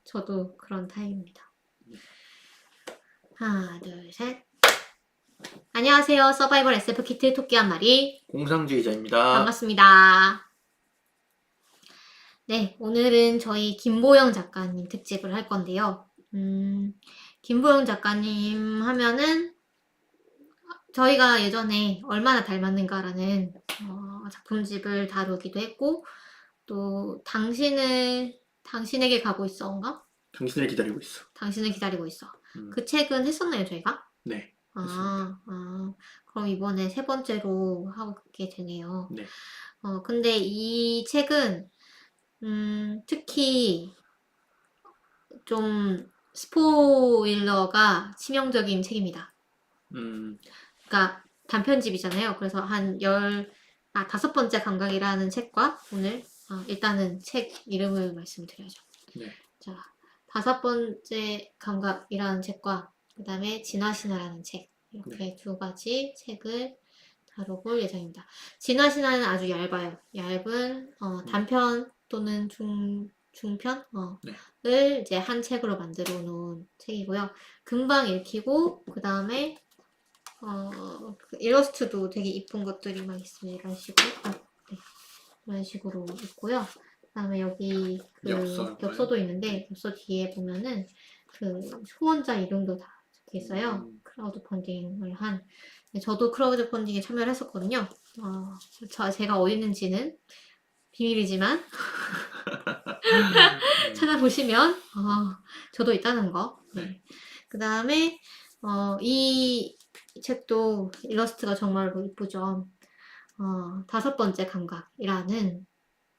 저도 그런 타입입니다. 하나, 둘, 셋. 안녕하세요. 서바이벌 SF 키트 토끼 한 마리 공상주의자입니다. 반갑습니다. 네, 오늘은 저희 김보영 작가님 특집을 할 건데요. 김보영 작가님 하면은 저희가 예전에 얼마나 닮았는가라는 작품집을 다루기도 했고, 또 당신에게 가고 있어인가? 당신을 기다리고 있어. 당신을 기다리고 있어. 그 책은 했었나요, 저희가? 네, 했습니다. 그럼 이번에 세 번째로 하게 되네요. 네. 근데 이 책은 특히 좀 스포일러가 치명적인 책입니다. 그러니까 단편집이잖아요. 그래서 다섯 번째 감각이라는 책과 오늘 일단은 책 이름을 말씀드려야죠. 네. 자, 다섯 번째 감각이라는 책과 그 다음에 진화신화라는 책 이렇게 두 가지 책을 다뤄볼 예정입니다. 진화신화는 아주 얇아요. 얇은 단편 또는 중편을 이제 한 책으로 만들어 놓은 책이고요. 금방 읽히고 그 다음에 그 일러스트도 되게 이쁜 것들이 막 있습니다. 이런 식으로 네. 이런 식으로 있고요. 그 다음에 여기 그 엽서도 있는데 엽서 뒤에 보면은 그 후원자 이름도 다 적혀 있어요. 크라우드 펀딩을 한 저도 크라우드 펀딩에 참여를 했었거든요. 제가 어디 있는지는 비밀이지만 찾아보시면 저도 있다는 거. 네. 그 다음에 이 책도 일러스트가 정말로 이쁘죠. 다섯 번째 감각이라는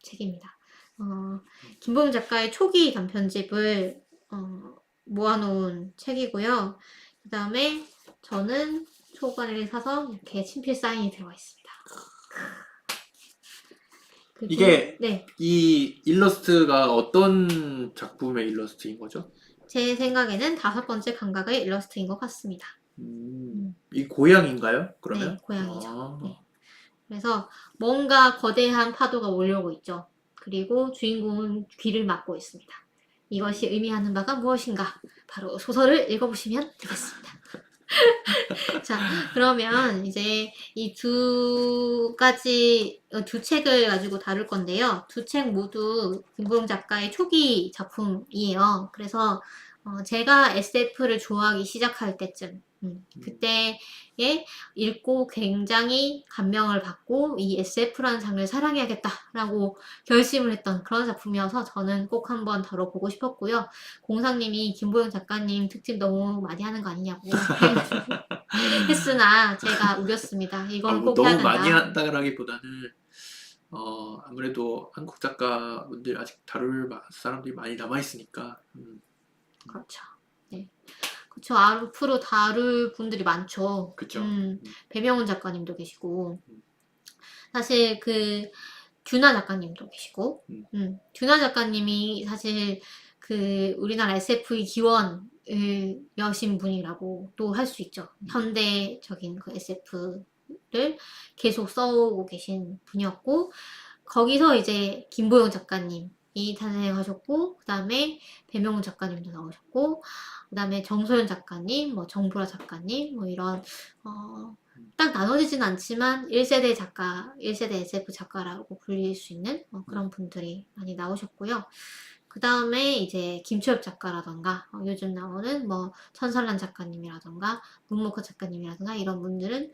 책입니다. 김보영 작가의 초기 단편집을 모아놓은 책이고요. 그 다음에 저는 초반에 사서 이렇게 친필 사인이 들어가 있습니다. 이게 이 일러스트가 어떤 작품의 일러스트인 거죠? 제 생각에는 다섯 번째 감각의 일러스트인 것 같습니다. 이 고양인가요? 그러면? 네, 고양이죠. 네. 그래서 뭔가 거대한 파도가 몰려오고 있죠. 그리고 주인공은 귀를 막고 있습니다. 이것이 의미하는 바가 무엇인가? 바로 소설을 읽어보시면 되겠습니다. 자, 그러면 이제 이 두 책을 가지고 다룰 건데요. 두 책 모두 김보영 작가의 초기 작품이에요. 그래서 제가 SF를 좋아하기 시작할 때쯤, 그때에 읽고 굉장히 감명을 받고 이 SF라는 장르를 사랑해야겠다라고 결심을 했던 그런 작품이어서 저는 꼭 한번 다뤄보고 싶었고요. 공상님이 김보영 작가님 특집 너무 많이 하는 거 아니냐고 했으나 제가 우겼습니다. 이건 꼭 해야 너무 된다. 많이 한다라기보다는 아무래도 한국 작가분들 아직 다룰 사람들이 많이 남아있으니까. 그렇죠. 네. 그렇죠. 앞으로 다룰 분들이 많죠. 그렇죠. 배명훈 작가님도 계시고 사실 그 듀나 작가님도 계시고 듀나 작가님이 사실 그 우리나라 SF의 기원을 여신 분이라고 또 할 수 있죠. 현대적인 그 SF를 계속 써오고 계신 분이었고 거기서 이제 김보영 작가님이 탄생하셨고 그 다음에 배명훈 작가님도 나오셨고 그 다음에 정소연 작가님, 뭐 정보라 작가님 뭐 이런 딱 나눠지진 않지만 1세대 작가, 1세대 SF 작가라고 불릴 수 있는 그런 분들이 많이 나오셨고요. 그 다음에 이제 김초엽 작가라던가 요즘 나오는 뭐 천설란 작가님이라던가 문모커 작가님이라던가 이런 분들은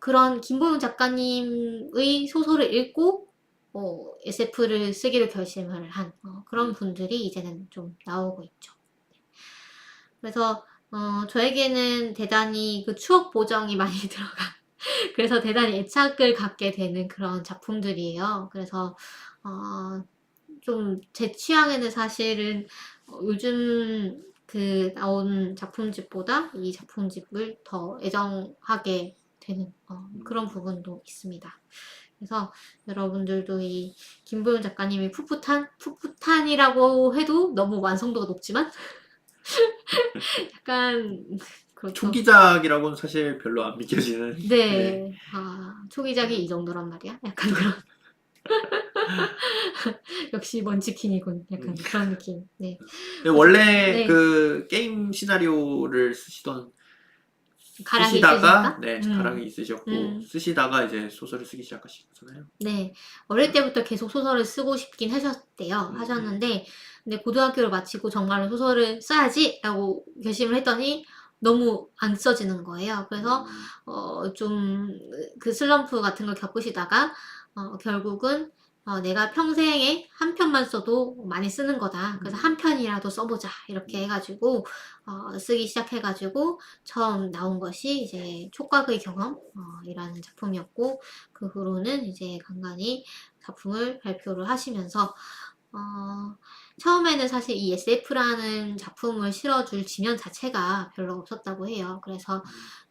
그런 김보영 작가님의 소설을 읽고 SF를 쓰기로 결심을 한 그런 분들이 이제는 좀 나오고 있죠. 그래서 저에게는 대단히 그 추억 보정이 많이 들어간 그래서 대단히 애착을 갖게 되는 그런 작품들이에요. 그래서 좀 제 취향에는 사실은 요즘 그 나온 작품집보다 이 작품집을 더 애정하게 되는 그런 부분도 있습니다. 그래서 여러분들도 이 김보영 작가님이 풋풋한이라고 해도 너무 완성도가 높지만 약간 그렇죠. 초기작이라고는 사실 별로 안 믿겨지는. 네. 초기작이 이 정도란 말이야? 약간 그런. 역시 먼치킨이군. 약간 그런 느낌. 네. 근데 원래 네. 그 게임 시나리오를 쓰시던 가락이 쓰시다가 있으시니까. 네 가랑이 있으셨고 쓰시다가 이제 소설을 쓰기 시작하신 거잖아요. 네. 어릴 때부터 계속 소설을 쓰고 싶긴 하셨대요. 하셨는데, 근데 고등학교를 마치고 정말로 소설을 써야지라고 결심을 했더니 너무 안 써지는 거예요. 그래서 좀 그 슬럼프 같은 걸 겪으시다가 결국은 내가 평생에 한 편만 써도 많이 쓰는 거다. 그래서 한 편이라도 써보자 이렇게 해가지고 쓰기 시작해가지고 처음 나온 것이 이제 촉각의 경험이라는 작품이었고, 그 후로는 이제 간간히 작품을 발표를 하시면서 처음에는 사실 이 SF라는 작품을 실어줄 지면 자체가 별로 없었다고 해요. 그래서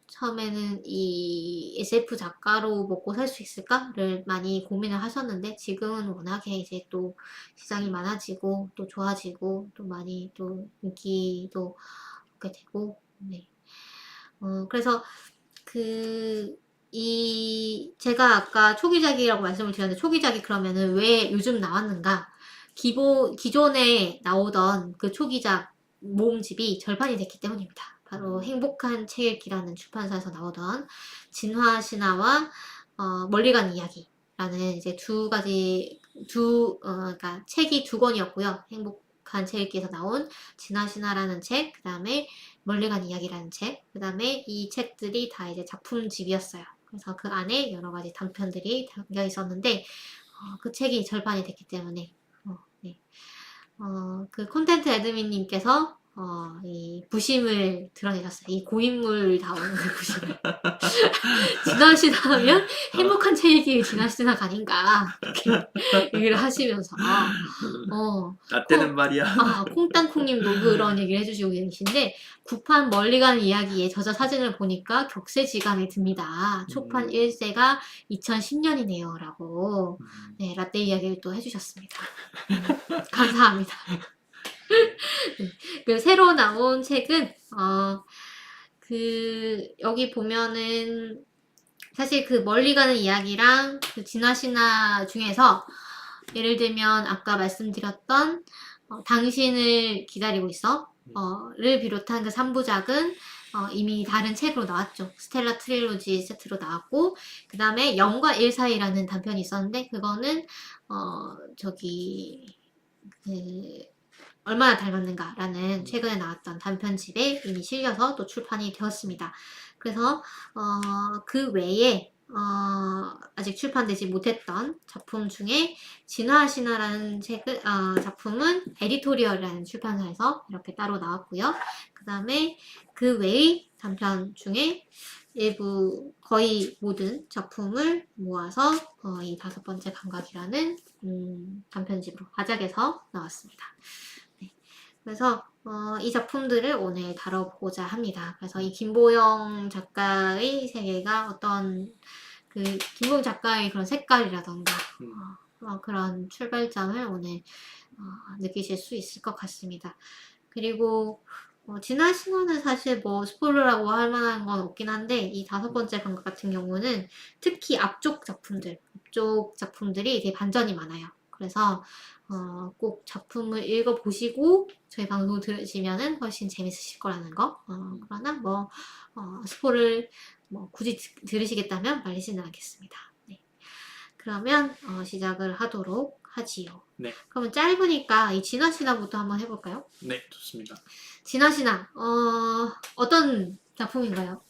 처음에는 이 SF 작가로 먹고 살 수 있을까를 많이 고민을 하셨는데, 지금은 워낙에 이제 또 시장이 많아지고 또 좋아지고 또 많이 또 인기도 얻게 되고, 네. 그래서 제가 아까 초기작이라고 말씀을 드렸는데, 초기작이 그러면은 왜 요즘 나왔는가? 기존에 나오던 그 초기작 모음집이 절판이 됐기 때문입니다. 바로 행복한 책 읽기라는 출판사에서 나오던 진화 신화와 멀리 간 이야기라는 이제 그러니까 책이 두 권이었고요. 행복한 책 읽기에서 나온 진화 신화라는 책, 그 다음에 멀리 간 이야기라는 책, 그 다음에 이 책들이 다 이제 작품집이었어요. 그래서 그 안에 여러 가지 단편들이 담겨 있었는데, 그 책이 절판이 됐기 때문에, 네. 그 콘텐츠 애드민님께서, 이 부심을 드러내셨어요. 이 고인물다운 그 부심을. 지나시나면 행복한 책 읽기 지나시나가 아닌가. 이렇게 얘기를 하시면서, 나 때는 말이야. 콩땅콩님도 그런 얘기를 해주시고 계신데, 구판 멀리 가는 이야기의 저자 사진을 보니까 격세지감이 듭니다. 초판 1세가 2010년이네요. 라고, 네, 라떼 이야기를 또 해주셨습니다. 감사합니다. 네, 그 새로 나온 책은, 여기 보면은, 사실 그 멀리 가는 이야기랑 그 진화신화 중에서 예를 들면 아까 말씀드렸던 당신을 기다리고 있어 를 비롯한 그 3부작은 이미 다른 책으로 나왔죠. 스텔라 트릴로지 세트로 나왔고, 그 다음에 0과 1 사이라는 단편이 있었는데, 그거는 그 얼마나 닮았는가라는 최근에 나왔던 단편집에 이미 실려서 또 출판이 되었습니다. 그래서 그 외에 아직 출판되지 못했던 작품 중에 진화신화라는 작품은 에디토리얼이라는 출판사에서 이렇게 따로 나왔고요. 그 다음에 그 외의 단편 중에 일부 거의 모든 작품을 모아서 이 5번째 감각이라는 단편집으로 아작에서 나왔습니다. 네. 그래서 이 작품들을 오늘 다뤄보고자 합니다. 그래서 이 김보영 작가의 세계가 어떤 김보영 작가의 그런 색깔이라던가 그런 출발점을 오늘 느끼실 수 있을 것 같습니다. 그리고 진화 신화는 사실 뭐 스포일러라고 할 만한 건 없긴 한데, 이 5번째 감각 같은 경우는 특히 앞쪽 작품들이 되게 반전이 많아요. 그래서 꼭 작품을 읽어보시고 저희 방송 들으시면은 훨씬 재밌으실 거라는 거. 그러나 뭐 스포를 굳이 들으시겠다면 말리지는 않겠습니다. 네. 그러면 시작을 하도록 하지요. 네. 그러면 짧으니까 이 진화신화부터 한번 해볼까요? 네, 좋습니다. 진화신화 어떤 작품인가요?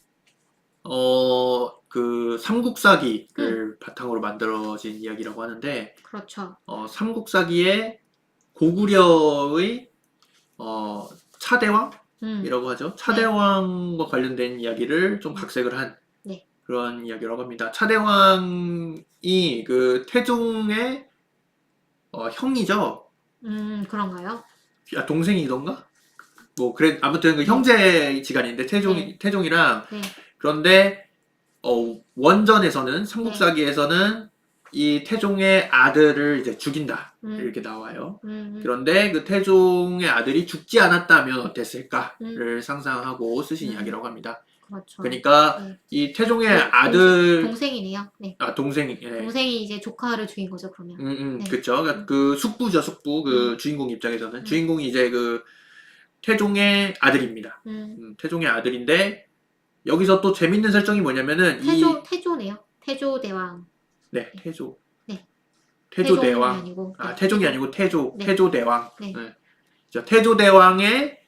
그 삼국사기를 바탕으로 만들어진 이야기라고 하는데, 그렇죠. 삼국사기의 고구려의 차대왕이라고 하죠. 차대왕과 관련된 이야기를 좀 각색을 한 네. 그런 이야기라고 합니다. 차대왕이 그 태종의 형이죠. 그런가요? 동생이던가? 뭐 그래 아무튼 그 형제 지간인데 태종이랑 네. 그런데 원전에서는 삼국사기에서는 이 태종의 아들을 이제 죽인다 이렇게 나와요. 그런데 그 태종의 아들이 죽지 않았다면 어땠을까를 상상하고 쓰신 이야기라고 합니다. 그렇죠. 그러니까 네. 이 태종의 네, 아들 동생이네요. 네. 동생이 예. 동생이 이제 조카를 죽인 거죠, 그러면. 네. 그쵸. 그러니까 그 숙부죠, 숙부. 그 주인공 입장에서는 주인공이 이제 그 태종의 아들입니다. 태종의 아들인데 여기서 또 재밌는 설정이 뭐냐면은 태조네요. 태조대왕. 네, 태조. 네. 태조대왕. 태종이 아니고. 네, 태종이 아니고 태조. 네. 태조대왕. 네. 네. 태조대왕의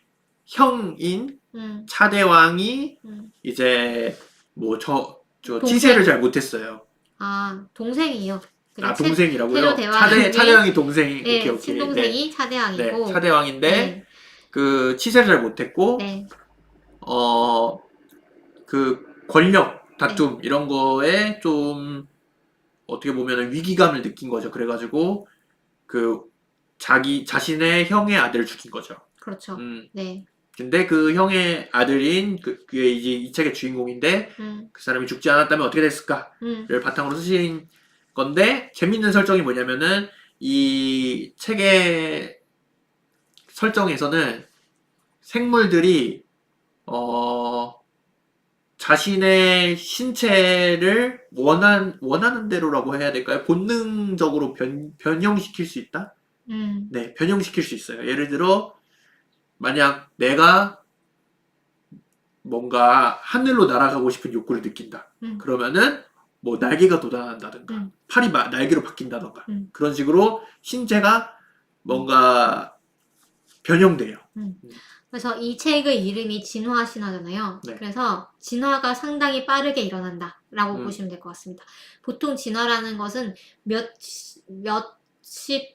형인 차대왕이 이제 뭐 치세를 잘 못했어요. 아, 동생이요. 동생이라고요? 태조대왕이 차대왕이 동생이 네, 오케이. 친동생이 네. 차대왕이고. 네, 차대왕인데 그 치세를 잘 못했고 네. 그 권력 다툼 이런 거에 좀 어떻게 보면 위기감을 느낀 거죠. 그래가지고 그 자신의 형의 아들을 죽인 거죠. 그렇죠. 네. 근데 그 형의 아들인 그게 이제 이 책의 주인공인데 그 사람이 죽지 않았다면 어떻게 됐을까를 바탕으로 쓰신 건데 재밌는 설정이 뭐냐면은 이 책의 설정에서는 생물들이 자신의 신체를 원하는 대로라고 해야 될까요? 본능적으로 변형시킬 수 있다? 네, 변형시킬 수 있어요. 예를 들어, 만약 내가 뭔가 하늘로 날아가고 싶은 욕구를 느낀다. 그러면은, 뭐, 날개가 돋아난다든가, 팔이 날개로 바뀐다든가, 그런 식으로 신체가 뭔가 변형돼요. 그래서 이 책의 이름이 진화 신화잖아요. 네. 그래서 진화가 상당히 빠르게 일어난다라고 보시면 될 것 같습니다. 보통 진화라는 것은 몇십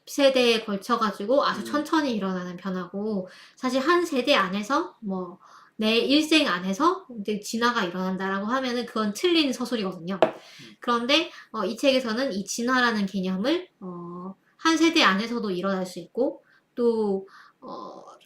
세대에 걸쳐가지고 아주 천천히 일어나는 변화고, 사실 한 세대 안에서 뭐 내 일생 안에서 이제 진화가 일어난다라고 하면은 그건 틀린 서술이거든요. 그런데 이 책에서는 이 진화라는 개념을 한 세대 안에서도 일어날 수 있고, 또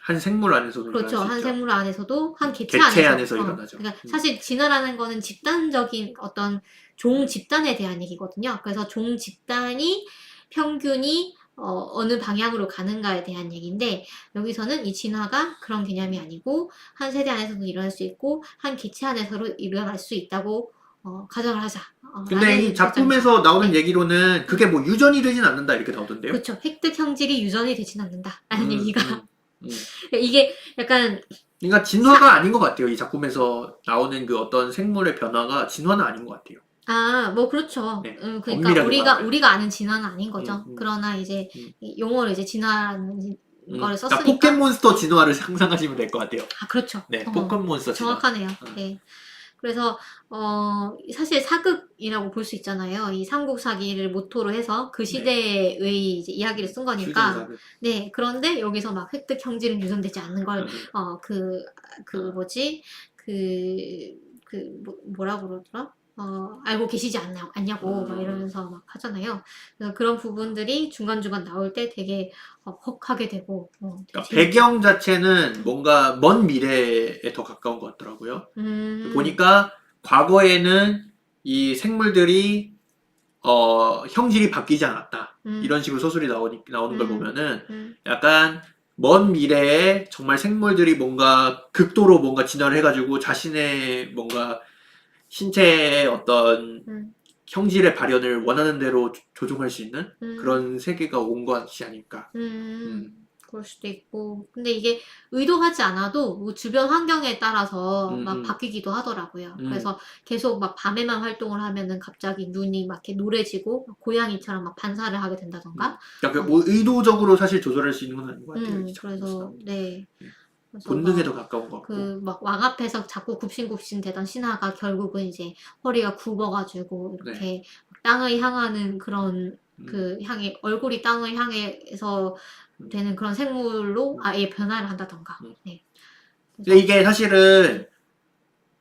한 생물 안에서도 그렇죠. 일어날 수 한 있죠. 생물 안에서도 한 개체 개체 안에서 안에서 일어나죠. 그러니까 사실 진화라는 거는 집단적인 어떤 종 집단에 대한 얘기거든요. 그래서 종 집단이 평균이 어느 방향으로 가는가에 대한 얘기인데, 여기서는 이 진화가 그런 개념이 아니고 한 세대 안에서도 일어날 수 있고 한 개체 안에서도 일어날 수 있다고 가정을 하자. 근데 이 작품에서 나오는 얘기로는 그게 뭐 유전이 되진 않는다 이렇게 나오던데요? 그렇죠. 획득 형질이 유전이 되진 않는다라는 얘기가 이게 약간 그러니까 진화가 아닌 것 같아요. 이 작품에서 나오는 그 어떤 생물의 변화가 진화는 아닌 것 같아요. 뭐 그렇죠. 네. 그러니까 엄밀하게 말하면. 우리가 아는 진화는 아닌 거죠. 그러나 이제 용어를 이제 진화라는 거를 썼으니까. 포켓몬스터 진화를 상상하시면 될 것 같아요. 그렇죠. 네, 포켓몬스터 진화. 정확하네요. 네. 그래서 사실 사극이라고 볼 수 있잖아요. 이 삼국사기를 모토로 해서 그 시대의 이제 이야기를 쓴 거니까. 네. 그런데 여기서 막 획득 형질은 유전되지 않는 걸 뭐라 그러더라? 알고 계시지 않냐고 막 이러면서 막 하잖아요. 그래서 그런 부분들이 중간중간 나올 때 되게 헉하게 되고 되게 그러니까 배경 자체는 뭔가 먼 미래에 더 가까운 것 같더라고요. 보니까 과거에는 이 생물들이 형질이 바뀌지 않았다. 이런 식으로 서술이 나오는 걸 보면은 약간 먼 미래에 정말 생물들이 뭔가 극도로 뭔가 진화를 해가지고 자신의 뭔가 신체의 어떤 형질의 발현을 원하는 대로 조종할 수 있는 그런 세계가 온 것이 아닐까. 그럴 수도 있고. 근데 이게 의도하지 않아도 뭐 주변 환경에 따라서 막 바뀌기도 하더라고요. 그래서 계속 막 밤에만 활동을 하면은 갑자기 눈이 막 이렇게 노래지고 고양이처럼 막 반사를 하게 된다던가. 그러니까 뭐 의도적으로 사실 조절할 수 있는 건 아닌 것 같아요. 그래서 네. 본능에 더 가까운 것 같고. 그 막 왕 앞에서 자꾸 굽신굽신 되던 신하가 결국은 이제 허리가 굽어가지고 이렇게 땅을 향하는 그런 얼굴이 땅을 향해서 되는 그런 생물로 아예 변화를 한다던가. 네. 근데 이게 사실은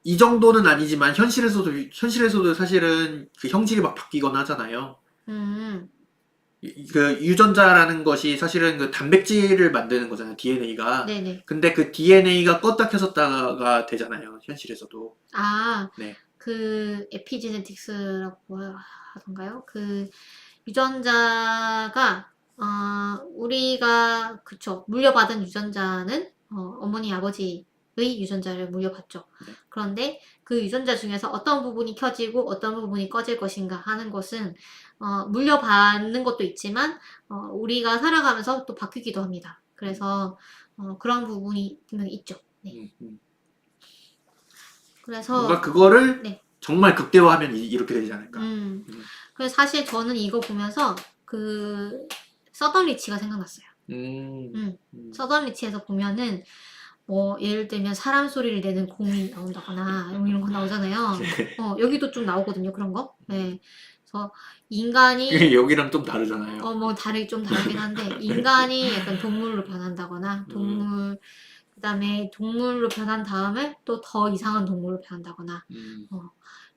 이 정도는 아니지만 현실에서도 사실은 그 형질이 막 바뀌거나 하잖아요. 그 유전자라는 것이 사실은 그 단백질을 만드는 거잖아요. DNA가. 네네. 근데 그 DNA가 껐다 켰었다가 되잖아요. 현실에서도. 네. 그 에피제네틱스라고 하던가요? 그 유전자가 우리가 물려받은 유전자는 어머니 아버지 유전자를 물려받죠. 네. 그런데 그 유전자 중에서 어떤 부분이 켜지고 어떤 부분이 꺼질 것인가 하는 것은 물려받는 것도 있지만 우리가 살아가면서 또 바뀌기도 합니다. 그래서 그런 부분이 분명히 있죠. 네. 그래서 뭔가 그거를 네. 정말 극대화하면 이렇게 되지 않을까. 그래서 사실 저는 이거 보면서 그 서던리치가 생각났어요. 서던리치에서 보면은 뭐 예를 들면 사람 소리를 내는 곰이 나온다거나 이런 거 나오잖아요. 여기도 좀 나오거든요, 그런 거. 네. 그래서 인간이 여기랑 좀 다르잖아요. 뭐 좀 다르긴 한데 인간이 약간 동물로 변한다거나 그다음에 동물로 변한 다음에 또 더 이상한 동물로 변한다거나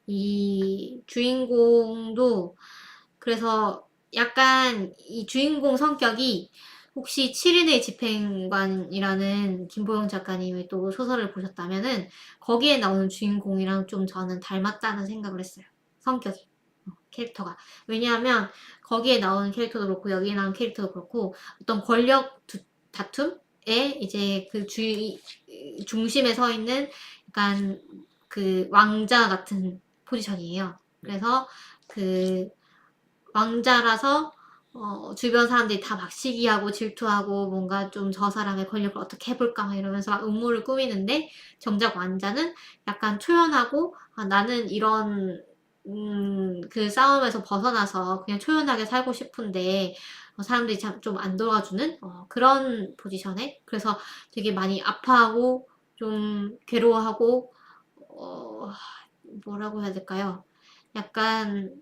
이 주인공도 그래서 약간 이 주인공 성격이 혹시 7인의 집행관이라는 김보영 작가님의 또 소설을 보셨다면은 거기에 나오는 주인공이랑 좀 저는 닮았다는 생각을 했어요. 성격이. 캐릭터가. 왜냐하면 거기에 나오는 캐릭터도 그렇고 여기에 나오는 캐릭터도 그렇고 어떤 권력 다툼에 이제 그 중심에 서 있는 약간 그 왕자 같은 포지션이에요. 그래서 그 왕자라서 주변 사람들이 다 막 시기하고 질투하고 뭔가 좀 저 사람의 권력을 어떻게 해볼까 막 이러면서 막 음모를 꾸미는데 정작 왕자는 약간 초연하고 나는 이런 그 싸움에서 벗어나서 그냥 초연하게 살고 싶은데 사람들이 좀 안 도와주는 그런 포지션에 그래서 되게 많이 아파하고 좀 괴로워하고 뭐라고 해야 될까요? 약간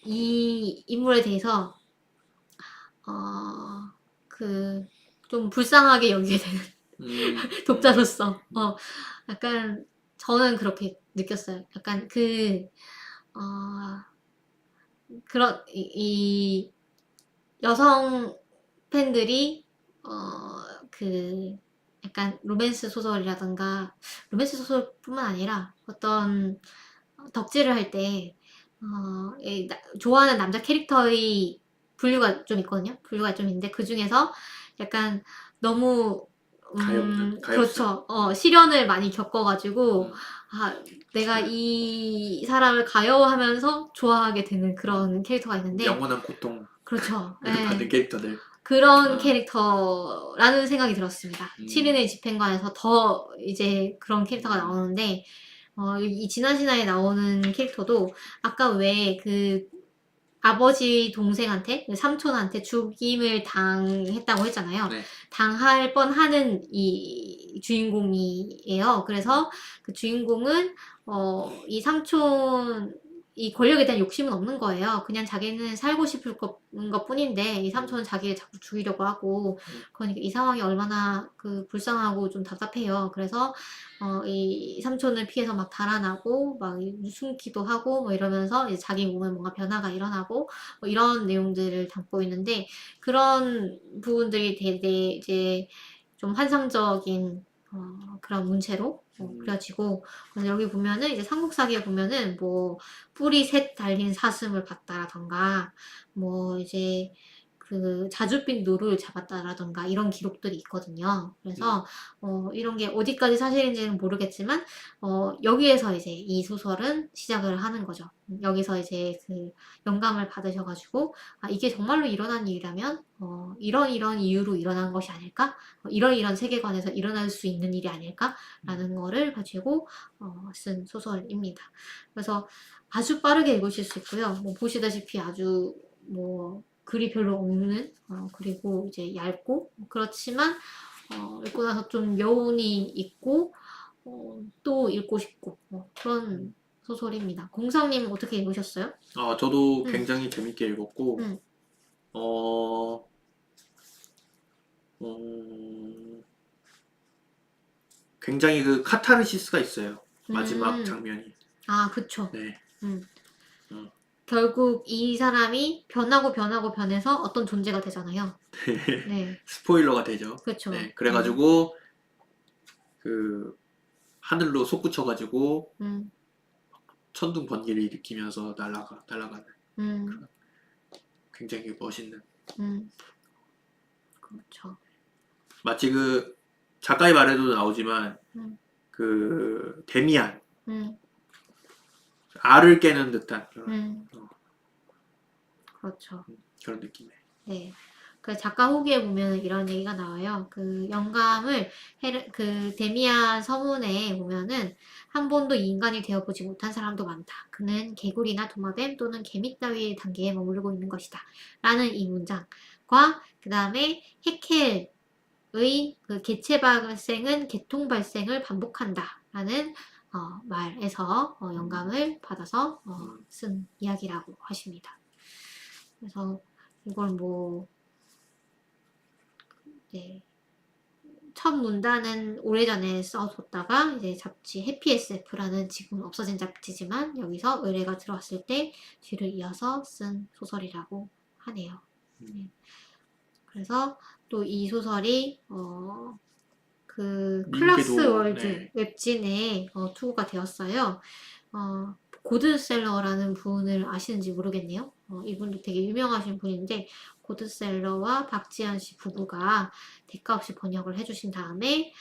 이 인물에 대해서 좀 불쌍하게 여기게 되는 독자로서 약간 저는 그렇게 느꼈어요. 약간 그런 이 여성 팬들이 약간 로맨스 소설이라던가 로맨스 소설뿐만 아니라 어떤 덕질을 할 때 좋아하는 남자 캐릭터의 분류가 좀 있거든요. 분류가 좀 있는데 그 중에서 약간 너무 그렇죠. 시련을 많이 겪어가지고 내가 이 사람을 가여워하면서 좋아하게 되는 그런 캐릭터가 있는데 영원한 고통을 그렇죠. 받는 캐릭터들. 그런 캐릭터라는 생각이 들었습니다. 7인의 집행관에서 더 이제 그런 캐릭터가 나오는데 이 지난 시나에 나오는 캐릭터도 아까 왜 그 아버지 동생한테 삼촌한테 죽임을 당했다고 했잖아요. 네. 당할 뻔하는 이 주인공이에요. 그래서 그 주인공은 이 삼촌 이 권력에 대한 욕심은 없는 거예요. 그냥 자기는 살고 싶을 것뿐인데 이 삼촌은 자기를 자꾸 죽이려고 하고 그러니까 이 상황이 얼마나 불쌍하고 좀 답답해요. 그래서 이 삼촌을 피해서 막 달아나고 막 숨기도 하고 뭐 이러면서 이제 자기 몸에 뭔가 변화가 일어나고 뭐 이런 내용들을 담고 있는데 그런 부분들이 되게 이제 좀 환상적인 그런 문체로 그려지고 그래서 여기 보면은 이제 삼국사기에 보면은 뭐 뿔이 셋 달린 사슴을 봤다라던가 뭐 이제 그 자줏빛 노루를 잡았다라던가 이런 기록들이 있거든요. 그래서 이런 게 어디까지 사실인지는 모르겠지만 여기에서 이제 이 소설은 시작을 하는 거죠. 여기서 이제 그 영감을 받으셔가지고 이게 정말로 일어난 일이라면 이런 이유로 일어난 것이 아닐까? 이런 세계관에서 일어날 수 있는 일이 아닐까라는 거를 가지고 쓴 소설입니다. 그래서 아주 빠르게 읽으실 수 있고요. 뭐 보시다시피 아주 뭐 글이 별로 없는 그리고 이제 얇고 그렇지만 읽고 나서 좀 여운이 있고 또 읽고 싶고 그런 소설입니다. 공상님 어떻게 읽으셨어요? 저도 굉장히 재밌게 읽었고 굉장히 그 카타르시스가 있어요. 마지막 장면이. 그쵸. 네. 결국 이 사람이 변해서 어떤 존재가 되잖아요. 네. 스포일러가 되죠. 그쵸. 네. 그래가지고 그 하늘로 솟구쳐가지고 천둥 번개를 일으키면서 날아가는 굉장히 멋있는. 그렇죠. 마치 그 작가의 말에도 나오지만 음. 그 데미안 음. 알을 깨는 듯한 음. 그렇죠. 그런 느낌이에요. 네. 그 작가 후기에 보면 이런 얘기가 나와요. 그 영감을 그 데미안 서문에 보면은 한 번도 인간이 되어보지 못한 사람도 많다. 그는 개구리나 도마뱀 또는 개미 따위의 단계에 머무르고 있는 것이다. 라는 이 문장과 그 다음에 헤켈의 그 개체 발생은 개통 발생을 반복한다. 라는 말에서 영감을 받아서 쓴 이야기라고 하십니다. 그래서 이걸 뭐 네. 첫 문단은 오래전에 써뒀다가 이제 잡지 해피 SF라는 지금 없어진 잡지지만 여기서 의뢰가 들어왔을 때 뒤를 이어서 쓴 소설이라고 하네요. 네. 그래서 또 이 소설이 그 클라스 미국에도 월드 네. 웹진에 투고가 되었어요. 고드셀러라는 분을 아시는지 모르겠네요. 이분도 되게 유명하신 분인데 고드셀러와 박지현 씨 부부가 대가 없이 번역을 해주신 다음에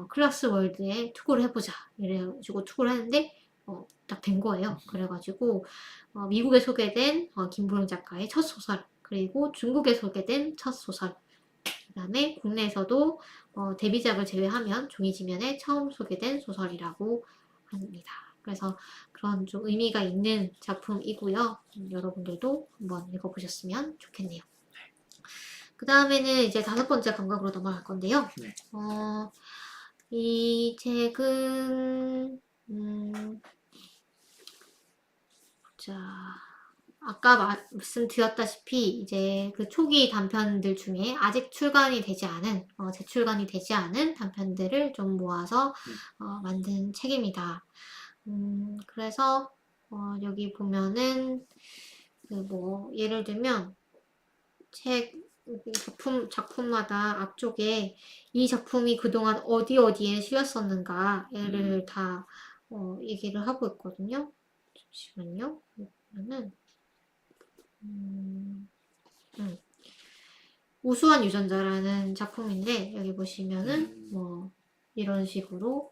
클라스 월드에 투고를 해보자 이래가지고 투고를 했는데 딱 된 거예요. 그래가지고 미국에 소개된 김부영 작가의 첫 소설 그리고 중국에 소개된 첫 소설 그 다음에 국내에서도 데뷔작을 제외하면 종이지면에 처음 소개된 소설이라고 합니다. 그래서 그런 좀 의미가 있는 작품이고요. 여러분들도 한번 읽어보셨으면 좋겠네요. 그 다음에는 이제 5번째 감각으로 넘어갈 건데요. 네. 이 책은 자 아까 말씀드렸다시피 이제 그 초기 단편들 중에 아직 출간이 되지 않은 재출간이 되지 않은 단편들을 좀 모아서 만든 책입니다. 그래서 여기 보면은 그 뭐 예를 들면 책 작품마다 앞쪽에 이 작품이 그동안 어디에 실렸었는가를 다 얘기를 하고 있거든요. 잠시만요. 보면은 우수한 유전자라는 작품인데 여기 보시면은 뭐 이런 식으로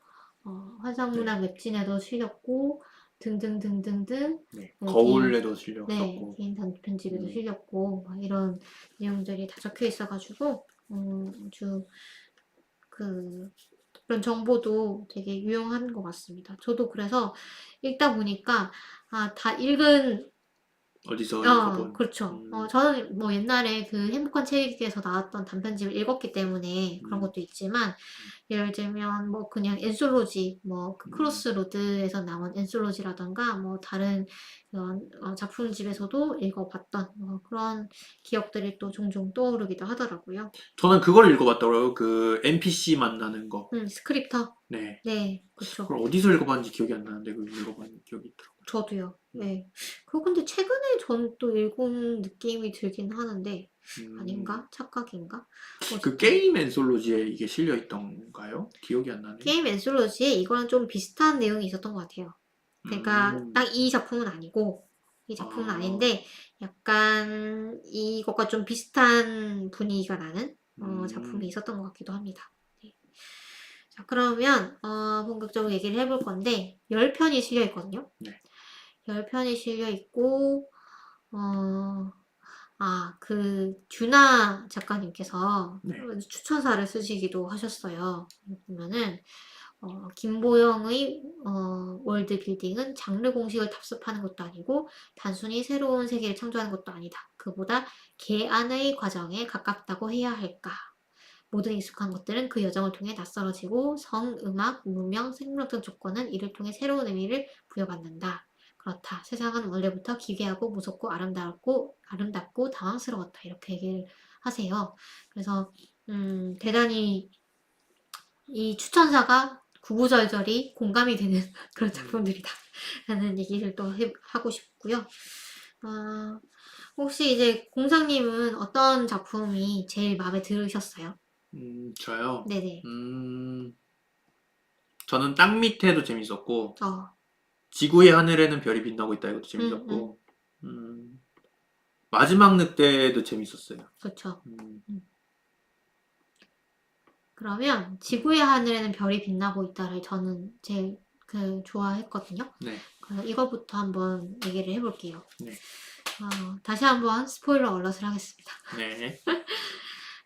환상문학 웹진에도 실렸고 등등등등등 네. 거울에도 네, 실렸었고 개인 단편집에도 실렸고 막 이런 내용들이 다 적혀 있어가지고 아주 그 그런 정보도 되게 유용한 것 같습니다. 저도 그래서 읽다 보니까 다 읽은 어디서 읽어본 그렇죠. 저는 뭐 옛날에 그 행복한 책에서 나왔던 단편집을 읽었기 때문에 그런 것도 있지만, 예를 들면 뭐 그냥 엔솔로지, 뭐 그 크로스로드에서 나온 엔솔로지라던가 뭐 다른 그런 작품집에서도 읽어봤던 그런 기억들이 또 종종 떠오르기도 하더라고요. 저는 그걸 읽어봤더라고요. 그 NPC 만나는 거. 스크립터. 네. 네, 그렇죠. 그걸 어디서 읽어봤는지 기억이 안 나는데 그걸 읽어본 기억이 있더라고요. 저도요. 네. 그거 근데 최근에 전 또 읽은 느낌이 들긴 하는데 아닌가? 착각인가? 그 게임 엔솔로지에 이게 실려 있던가요? 기억이 안 나네. 게임 엔솔로지에 이거랑 좀 비슷한 내용이 있었던 것 같아요. 그러니까 딱 이 작품은 아니고 이 작품은 아닌데 약간 이것과 좀 비슷한 분위기가 나는 작품이 있었던 것 같기도 합니다. 네. 자, 그러면 본격적으로 얘기를 해볼 건데 10편이 실려 있거든요. 네. 10편이 실려 있고 그 듀나 작가님께서 네. 추천사를 쓰시기도 하셨어요. 보면은 김보영의 월드 빌딩은 장르 공식을 답습하는 것도 아니고 단순히 새로운 세계를 창조하는 것도 아니다. 그보다 개안의 과정에 가깝다고 해야 할까. 모든 익숙한 것들은 그 여정을 통해 낯설어지고 성, 음악, 문명, 생물학 등 조건은 이를 통해 새로운 의미를 부여받는다. 그렇다. 세상은 원래부터 기괴하고 무섭고 아름답고 당황스러웠다. 이렇게 얘기를 하세요. 그래서 대단히 이 추천사가 구구절절이 공감이 되는 그런 작품들이다. 라는 얘기를 또 하고 싶고요. 혹시 이제 공상님은 어떤 작품이 제일 마음에 들으셨어요? 저요? 네네. 저는 땅 밑에도 재밌었고, 어, 지구의 하늘에는 별이 빛나고 있다 이것도 재밌었고, 마지막 늑대도 재밌었어요. 그렇죠. 그러면 지구의 하늘에는 별이 빛나고 있다를 저는 제일 좋아했거든요. 네. 그래서 이거부터 한번 얘기를 해볼게요. 네. 다시 한번 스포일러 얼럿을 하겠습니다. 네.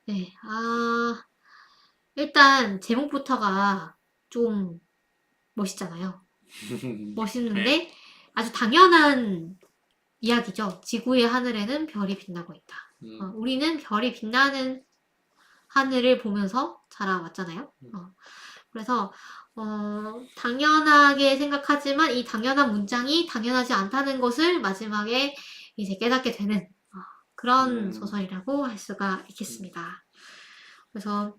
네, 일단 제목부터가 좀 멋있잖아요. 멋있는데 네. 아주 당연한 이야기죠. 지구의 하늘에는 별이 빛나고 있다. 우리는 별이 빛나는 하늘을 보면서 자라왔잖아요. 그래서 당연하게 생각하지만 이 당연한 문장이 당연하지 않다는 것을 마지막에 이제 깨닫게 되는 그런 소설이라고 할 수가 있겠습니다. 그래서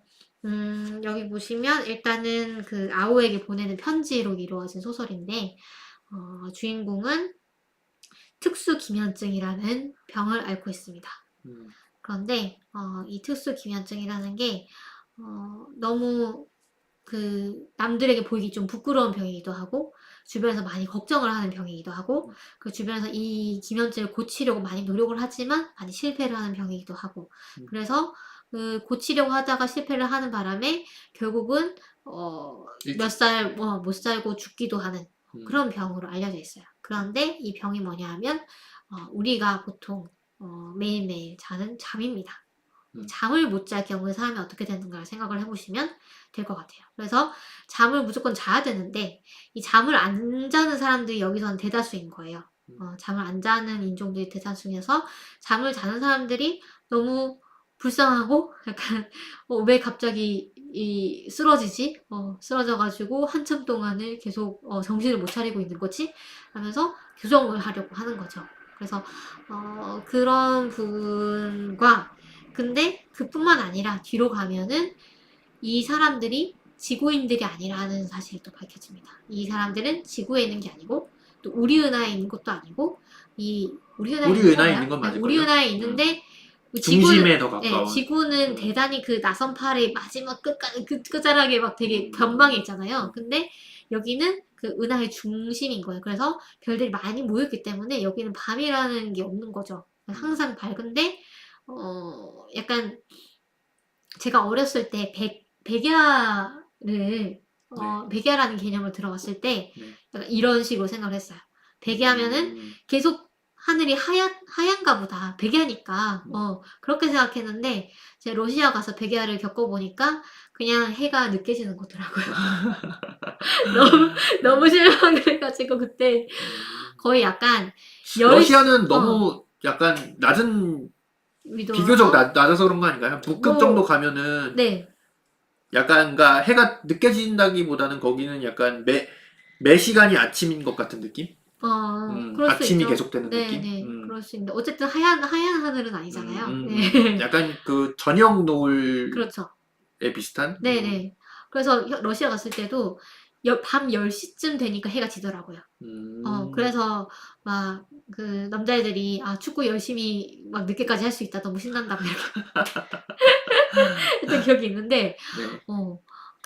여기 보시면 일단은 그 아오에게 보내는 편지로 이루어진 소설인데 주인공은 특수 기면증이라는 병을 앓고 있습니다. 그런데 이 특수 기면증이라는 게 너무 그 남들에게 보이기 좀 부끄러운 병이기도 하고 주변에서 많이 걱정을 하는 병이기도 하고 그 주변에서 이 기면증을 고치려고 많이 노력을 하지만 많이 실패를 하는 병이기도 하고 그래서 그 고치려고 하다가 실패를 하는 바람에 결국은 몇 살 못 살고 죽기도 하는 그런 병으로 알려져 있어요. 그런데 이 병이 뭐냐 하면 우리가 보통 매일매일 자는 잠입니다. 잠을 못 잘 경우에 사람이 어떻게 되는가를 생각을 해보시면 될 것 같아요. 그래서 잠을 무조건 자야 되는데 이 잠을 안 자는 사람들이 여기서는 대다수인 거예요. 잠을 안 자는 인종들이 대다수여서 잠을 자는 사람들이 너무 불쌍하고 약간 왜 갑자기 쓰러지지? 쓰러져가지고 한참 동안을 계속 정신을 못 차리고 있는 거지? 하면서 교정을 하려고 하는 거죠. 그래서 그런 분과 근데 그뿐만 아니라 뒤로 가면은 이 사람들이 지구인들이 아니라는 사실이 또 밝혀집니다. 이 사람들은 지구에 있는 게 아니고 또 우리 은하에 있는 것도 아니고 우리 은하에 있는 건 맞을 우리 거예요. 은하에 있는데 중심에 더 가까운. 지구는 대단히 그 나선 팔의 마지막 끝자락에 막 되게 변방에 있잖아요. 근데 여기는 그 은하의 중심인 거예요. 그래서 별들이 많이 모였기 때문에 여기는 밤이라는 게 없는 거죠. 항상 밝은데 약간 제가 어렸을 때 백야라는 개념을 들어봤을 때 약간 이런 식으로 생각을 했어요. 백야면은 계속 하늘이 하얀가 보다. 백야니까. 그렇게 생각했는데 제가 러시아 가서 백야를 겪어보니까 그냥 해가 늦게 지는 거더라고요. 너무 실망을 해가지고 그때 거의 약간 러시아는 너무 약간 낮은 비교적 낮아서 그런 거 아닌가요? 북극 정도 가면은 네. 약간 그러니까 해가 늦게 진다기보다는 거기는 약간 매 시간이 아침인 것 같은 느낌? 그럴 수 아침이 있죠. 계속되는 네, 느낌? 네. 그럴 수 있는데 어쨌든 하얀 하늘은 아니잖아요. 네. 약간 그 저녁 노을에 그렇죠. 비슷한? 네네. 그래서 러시아 갔을 때도 밤 10시쯤 되니까 해가 지더라고요. 그래서 막 그 남자애들이 축구 열심히 막 늦게까지 할 수 있다. 너무 신난다. 막 이렇게 했던 기억이 있는데 네.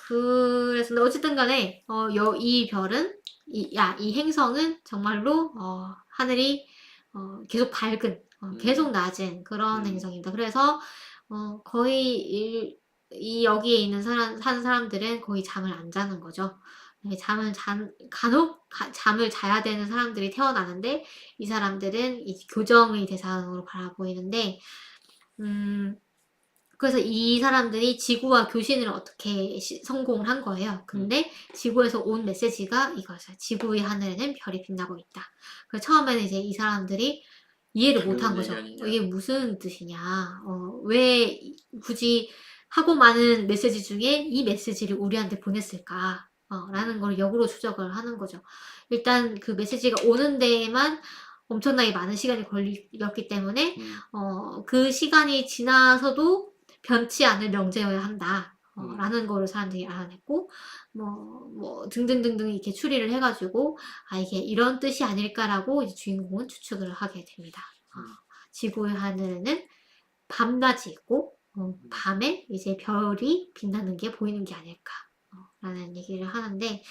그래서 근데 어쨌든 간에 이 별은 이 행성은 정말로 하늘이 계속 밝은 계속 낮은 그런 행성입니다. 그래서 거의 여기에 있는 산 사람들은 거의 잠을 안 자는 거죠. 간혹 잠을 자야 되는 사람들이 태어나는데 이 사람들은 이 교정의 대상으로 바라보이는데 그래서 이 사람들이 지구와 교신을 어떻게 성공을 한 거예요. 근데 지구에서 온 메시지가 이거죠. 지구의 하늘에는 별이 빛나고 있다. 그래서 처음에는 이제 이 사람들이 이해를 못한 거죠. 이게 무슨 뜻이냐. 왜 굳이 하고 많은 메시지 중에 이 메시지를 우리한테 보냈을까? 라는 걸 역으로 추적을 하는 거죠. 일단 그 메시지가 오는 데에만 엄청나게 많은 시간이 걸렸기 때문에 그 시간이 지나서도 변치 않을 명제여야 한다. 라는 거를 사람들이 알아냈고, 등등등등 이렇게 추리를 해가지고, 이게 이런 뜻이 아닐까라고 이제 주인공은 추측을 하게 됩니다. 지구의 하늘에는 밤낮이 있고, 밤에 이제 별이 빛나는 게 보이는 게 아닐까. 라는 얘기를 하는데,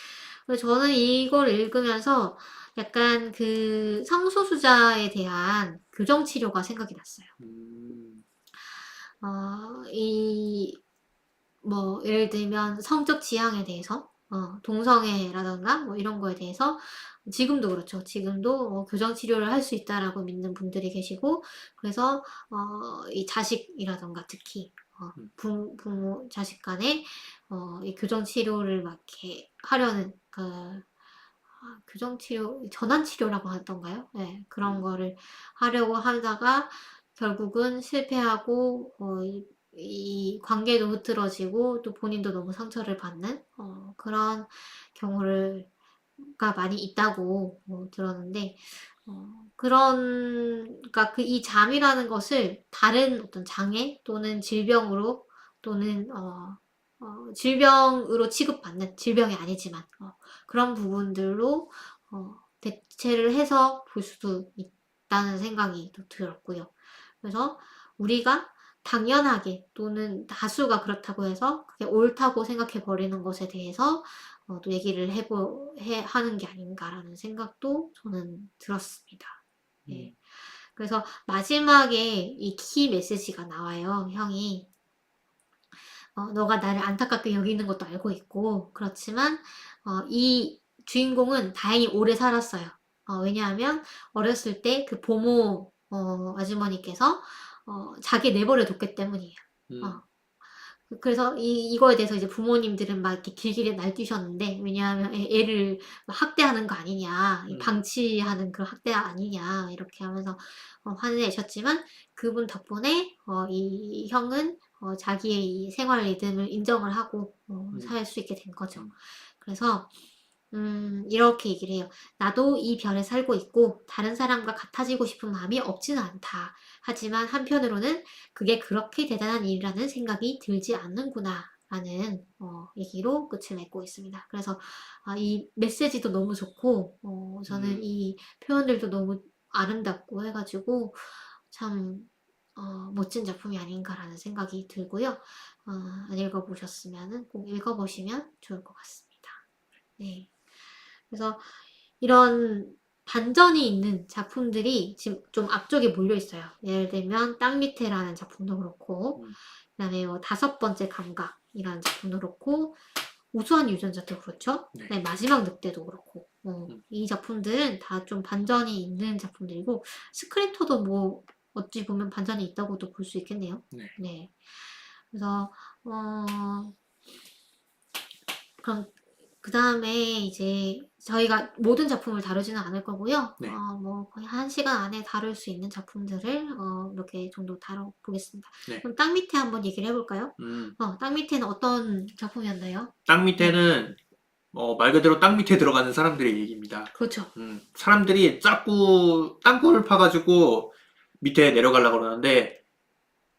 저는 이걸 읽으면서 약간 그 성소수자에 대한 교정치료가 생각이 났어요. 뭐 예를 들면 성적 지향에 대해서 동성애라던가 뭐 이런 거에 대해서 지금도 그렇죠. 지금도 교정 치료를 할 수 있다라고 믿는 분들이 계시고 그래서 이 자식이라던가 특히 부모 자식 간에 이 교정 치료를 막 이렇게 하려는 교정 치료 전환 치료라고 하던가요? 네, 그런 거를 하려고 하다가 결국은 실패하고 이 관계도 흐트러지고 또 본인도 너무 상처를 받는 그런 경우가 많이 있다고 들었는데 그러니까 이 잠이라는 것을 다른 어떤 장애 또는 질병으로 또는 질병으로 취급받는 질병이 아니지만 그런 부분들로 대체를 해서 볼 수도 있다는 생각이 또 들었고요. 그래서 우리가 당연하게 또는 다수가 그렇다고 해서 그게 옳다고 생각해 버리는 것에 대해서 또 얘기를 하는 게 아닌가라는 생각도 저는 들었습니다. 네. 그래서 마지막에 이 키 메시지가 나와요. 형이 너가 나를 안타깝게 여기는 것도 알고 있고 그렇지만 이 주인공은 다행히 오래 살았어요. 왜냐하면 어렸을 때 그 보모 아주머니께서 자기 내버려 뒀기 때문이에요. 그래서 이거에 대해서 이제 부모님들은 막 이렇게 길길이 날뛰셨는데 왜냐하면 애를 학대하는 거 아니냐, 방치하는 그런 학대 아니냐 이렇게 하면서 화를 내셨지만 그분 덕분에 이 형은 자기의 이 생활 리듬을 인정을 하고 살 수 있게 된 거죠. 그래서 이렇게 얘기를 해요. 나도 이 별에 살고 있고 다른 사람과 같아지고 싶은 마음이 없지는 않다. 하지만 한편으로는 그게 그렇게 대단한 일이라는 생각이 들지 않는구나. 라는 얘기로 끝을 맺고 있습니다. 그래서 이 메시지도 너무 좋고 저는 이 표현들도 너무 아름답고 해가지고 참 멋진 작품이 아닌가라는 생각이 들고요. 안 읽어보셨으면 꼭 읽어보시면 좋을 것 같습니다. 네. 그래서 이런 반전이 있는 작품들이 지금 좀 앞쪽에 몰려 있어요. 예를 들면 땅 밑에라는 작품도 그렇고 그다음에 뭐 다섯 번째 감각이라는 작품도 그렇고 우수한 유전자도 그렇죠. 네, 마지막 늑대도 그렇고 이 작품들은 다 좀 반전이 있는 작품들이고 스크립터도 뭐 어찌 보면 반전이 있다고도 볼 수 있겠네요. 네. 그래서 그럼 그 다음에 이제 저희가 모든 작품을 다루지는 않을 거고요. 네. 뭐 거의 1시간 안에 다룰 수 있는 작품들을 몇 개 정도 다뤄보겠습니다. 네. 그럼 땅 밑에 한번 얘기를 해볼까요? 땅 밑에는 어떤 작품이었나요? 땅 밑에는 말 그대로 땅 밑에 들어가는 사람들의 얘기입니다. 그렇죠. 사람들이 자꾸 땅굴을 파가지고 밑에 내려가려고 그러는데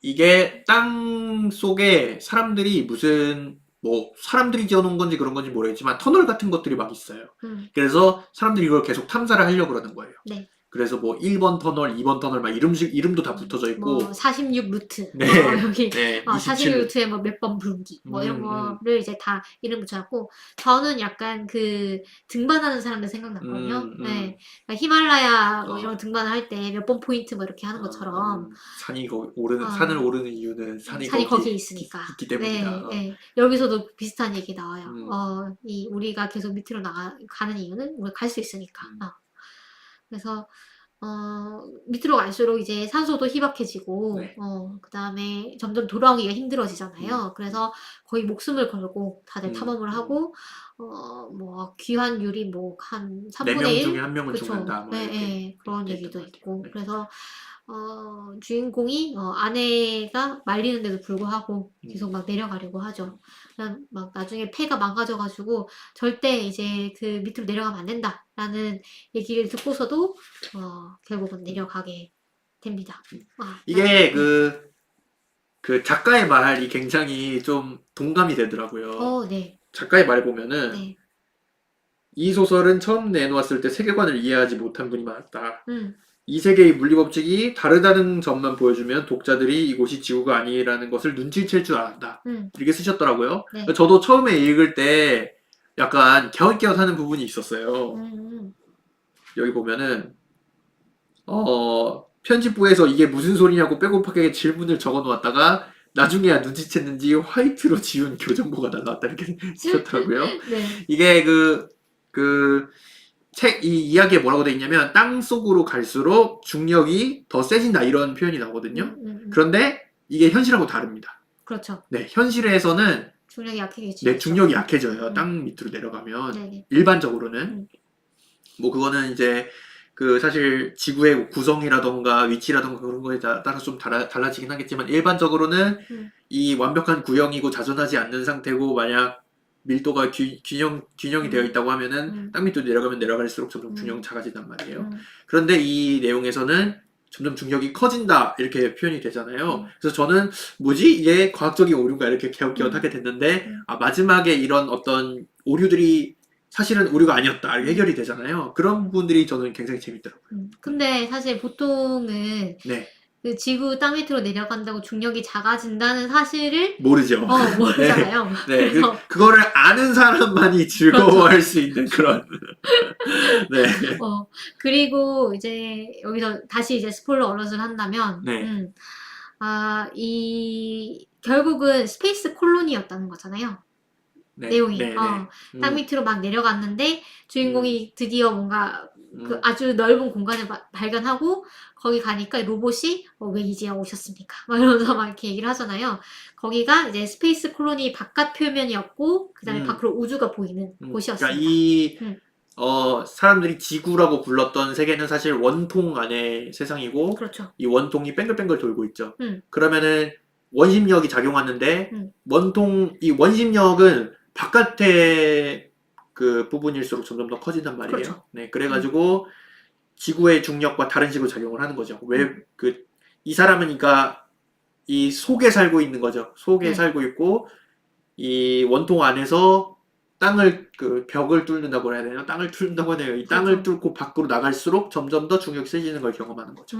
이게 땅 속에 사람들이 무슨 뭐 사람들이 지어놓은 건지 그런 건지 모르겠지만 터널 같은 것들이 막 있어요. 그래서 사람들이 이걸 계속 탐사를 하려고 그러는 거예요. 네. 그래서 뭐 1번 터널, 2번 터널 막 이름도 다 붙어져 있고 뭐 46 루트 네. 여기 네, 46 루트에 뭐 몇 번 분기 뭐 이런 거를 이제 다 이름 붙여갖고 저는 약간 그 등반하는 사람들 생각났거든요. 네. 그러니까 히말라야 뭐 이런 등반할 때 몇 번 포인트 뭐 이렇게 하는 것처럼 산이 산을 오르는 이유는 산이 거기에 있으니까 있기 때문이다. 네, 네. 여기서도 비슷한 얘기 나와요. 우리가 계속 밑으로 가는 이유는 우리가 갈 수 있으니까. 그래서 밑으로 갈수록 이제 산소도 희박해지고, 네. 그 다음에 점점 돌아오기가 힘들어지잖아요. 그래서 거의 목숨을 걸고 다들 탐험을 하고, 뭐, 귀환율이 뭐, 한 3분의 4명 1? 중에 1명은 그쵸. 죽는다. 뭐 이렇게 네, 그런 돼 얘기도 있던 것 같아요. 있고. 네. 그래서, 주인공이, 아내가 말리는데도 불구하고 계속 막 내려가려고 하죠. 그냥 막 나중에 폐가 망가져가지고 절대 이제 그 밑으로 내려가면 안 된다라는 얘기를 듣고서도 결국은 내려가게 됩니다. 이게 그 작가의 말이 굉장히 좀 동감이 되더라고요. 네. 작가의 말 보면은 네. 이 소설은 처음 내놓았을 때 세계관을 이해하지 못한 분이 많았다. 음. 이 세계의 물리법칙이 다르다는 점만 보여주면 독자들이 이곳이 지구가 아니라는 것을 눈치챌 줄 알았다. 이렇게 쓰셨더라고요. 네. 저도 처음에 읽을 때 약간 갸웃갸웃하는 부분이 있었어요. 여기 보면은 편집부에서 이게 무슨 소리냐고 빼곡하게 질문을 적어 놓았다가 나중에야 눈치챘는지 화이트로 지운 교정보가 날라왔다 이렇게 쓰셨더라고요. 네. 이게 이 이야기에 뭐라고 돼 있냐면 땅 속으로 갈수록 중력이 더 세진다 이런 표현이 나오거든요. 그런데 이게 현실하고 다릅니다. 그렇죠. 네, 현실에서는 중력이 약해지죠. 네, 중력이 약해져요. 땅 밑으로 내려가면 네네. 일반적으로는 뭐 그거는 이제 사실 지구의 구성이라던가 위치라던가 그런 거에 따라 좀 달라지긴 하겠지만 일반적으로는 이 완벽한 구형이고 자전하지 않는 상태고 만약 밀도가 균형이 되어 있다고 하면은 땅 밑으로 내려가면 내려갈수록 점점 균형 작아진단 말이에요. 그런데 이 내용에서는 점점 중력이 커진다 이렇게 표현이 되잖아요. 그래서 저는 뭐지 이게 과학적인 오류가 이렇게 갸웃갸웃하게 됐는데 마지막에 이런 어떤 오류들이 사실은 오류가 아니었다 이렇게 해결이 되잖아요. 그런 부분들이 저는 굉장히 재밌더라고요. 근데 사실 보통은 네. 그 지구 땅 밑으로 내려간다고 중력이 작아진다는 사실을 모르죠. 모르잖아요. 네. 그래서 그거를 아는 사람만이 즐거워할 수 있는 그런. 네. 그리고 이제 여기서 다시 이제 스포일러 어럿을 한다면, 네. 결국은 스페이스 콜로니였다는 거잖아요. 네. 내용이. 네. 땅 밑으로 막 내려갔는데 주인공이 드디어 뭔가 그 아주 넓은 공간을 발견하고 거기 가니까 로봇이 왜 이제야 오셨습니까? 막 이러면서 막 이렇게 얘기를 하잖아요. 거기가 이제 스페이스 콜로니 바깥 표면이었고 그다음에 밖으로 우주가 보이는 곳이었습니다. 그러니까 사람들이 지구라고 불렀던 세계는 사실 원통 안의 세상이고 그렇죠. 이 원통이 뱅글뱅글 돌고 있죠. 그러면은 원심력이 작용하는데 이 원심력은 바깥의 그 부분일수록 점점 더 커진단 말이에요. 그렇죠. 네, 그래가지고 지구의 중력과 다른 식으로 작용을 하는 거죠. 이 사람은 그러니까 이 속에 살고 있는 거죠. 속에 살고 있고 이 원통 안에서 벽을 뚫는다고 해야 되나? 땅을 뚫는다고 하네요. 이 땅을 뚫고 밖으로 나갈수록 점점 더 중력이 세지는 걸 경험하는 거죠.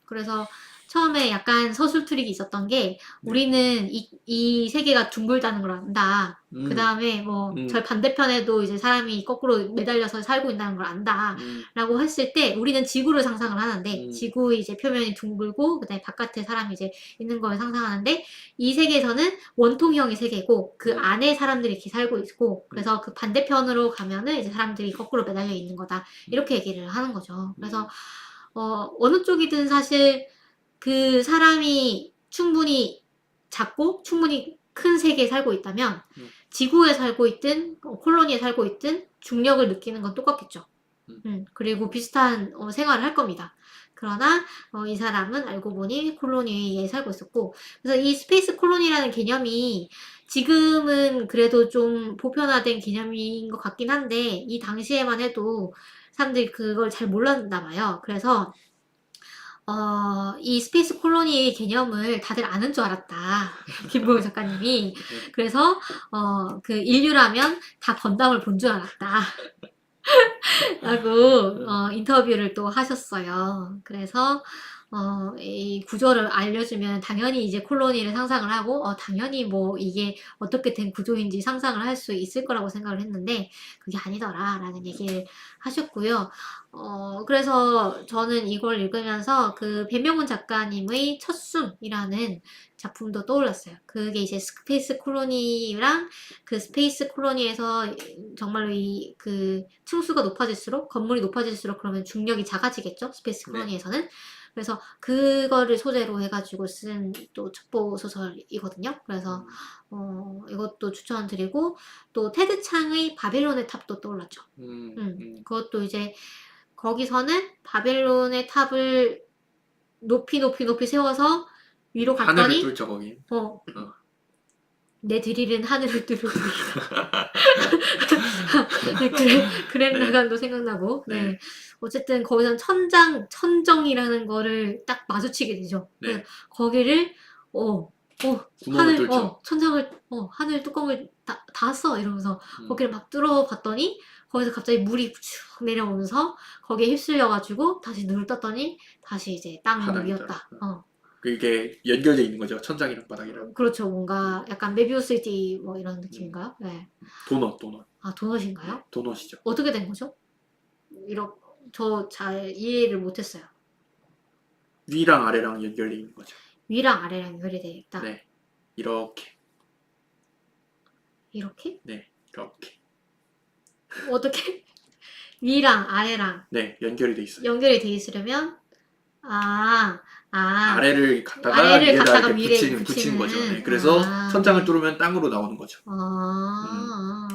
그래서 처음에 약간 서술투릭이 있었던 게 우리는 이 세계가 둥글다는 걸 안다. 그 다음에 저 반대편에도 이제 사람이 거꾸로 매달려서 살고 있다는 걸 안다. 라고 했을 때 우리는 지구를 상상을 하는데 지구의 이제 표면이 둥글고 그 다음에 바깥에 사람이 이제 있는 걸 상상하는데 이 세계에서는 원통형의 세계고 그 안에 사람들이 이렇게 살고 있고 그래서 그 반대편으로 가면은 이제 사람들이 거꾸로 매달려 있는 거다. 이렇게 얘기를 하는 거죠. 그래서 어느 쪽이든 사실 그 사람이 충분히 작고 충분히 큰 세계에 살고 있다면 지구에 살고 있든 콜로니에 살고 있든 중력을 느끼는 건 똑같겠죠. 그리고 비슷한 생활을 할 겁니다. 그러나 이 사람은 알고 보니 콜로니에 살고 있었고 그래서 이 스페이스 콜로니라는 개념이 지금은 그래도 좀 보편화된 개념인 것 같긴 한데 이 당시에만 해도 사람들이 그걸 잘 몰랐나 봐요. 그래서 이 스페이스 콜로니의 개념을 다들 아는 줄 알았다. 김보영 작가님이. 그래서, 그 인류라면 다 건담을 본 줄 알았다. 라고, 인터뷰를 또 하셨어요. 그래서, 이 구조를 알려주면 당연히 이제 콜로니를 상상을 하고, 당연히 뭐 이게 어떻게 된 구조인지 상상을 할 수 있을 거라고 생각을 했는데, 그게 아니더라. 라는 얘기를 하셨고요. 그래서 저는 이걸 읽으면서 그 배명훈 작가님의 첫숨이라는 작품도 떠올랐어요. 그게 이제 스페이스 콜로니랑 그 스페이스 콜로니에서 정말로 그 층수가 높아질수록, 건물이 높아질수록 그러면 중력이 작아지겠죠? 스페이스 콜로니에서는. 그래서 그거를 소재로 해가지고 쓴 또 첩보 소설이거든요. 그래서 이것도 추천드리고 또 테드 창의 바벨론의 탑도 떠올랐죠. 그것도 이제 거기서는 바벨론의 탑을 높이 세워서 위로 갔더니 하늘을 뚫죠 거기. 내 드릴은 하늘을 뚫을 그랜라간도 생각나고 네. 어쨌든 거기선 천정이라는 거를 딱 마주치게 되죠. 거기를 구멍을 뚫죠. 천장을 하늘 뚜껑을 닫았어 이러면서 거기를 막 뚫어봤더니 거기서 갑자기 물이 쭉 내려오면서 거기에 휩쓸려가지고 다시 눈을 떴더니 다시 이제 땅 위였다. 이게 연결돼 있는 거죠. 천장이랑 바닥이랑. 그렇죠. 뭔가 약간 메비우스의 띠 뭐 이런 느낌인가요? 네. 도넛. 아, 도넛인가요? 네, 도넛이죠. 어떻게 된 거죠? 저 잘 이해를 못했어요. 위랑 아래랑 연결돼 있는 거죠. 위랑 아래랑 연결이 돼 있다. 네. 이렇게. 이렇게? 네, 이렇게. 어떻게? 위랑 아래랑 네, 연결이 돼 있어요. 연결이 돼 있으려면 아래를 갖다가 아래를 위에다 갖다가 이렇게 위에 붙이는 거죠. 네, 붙이는 그래서 천장을 네. 뚫으면 땅으로 나오는 거죠. 아,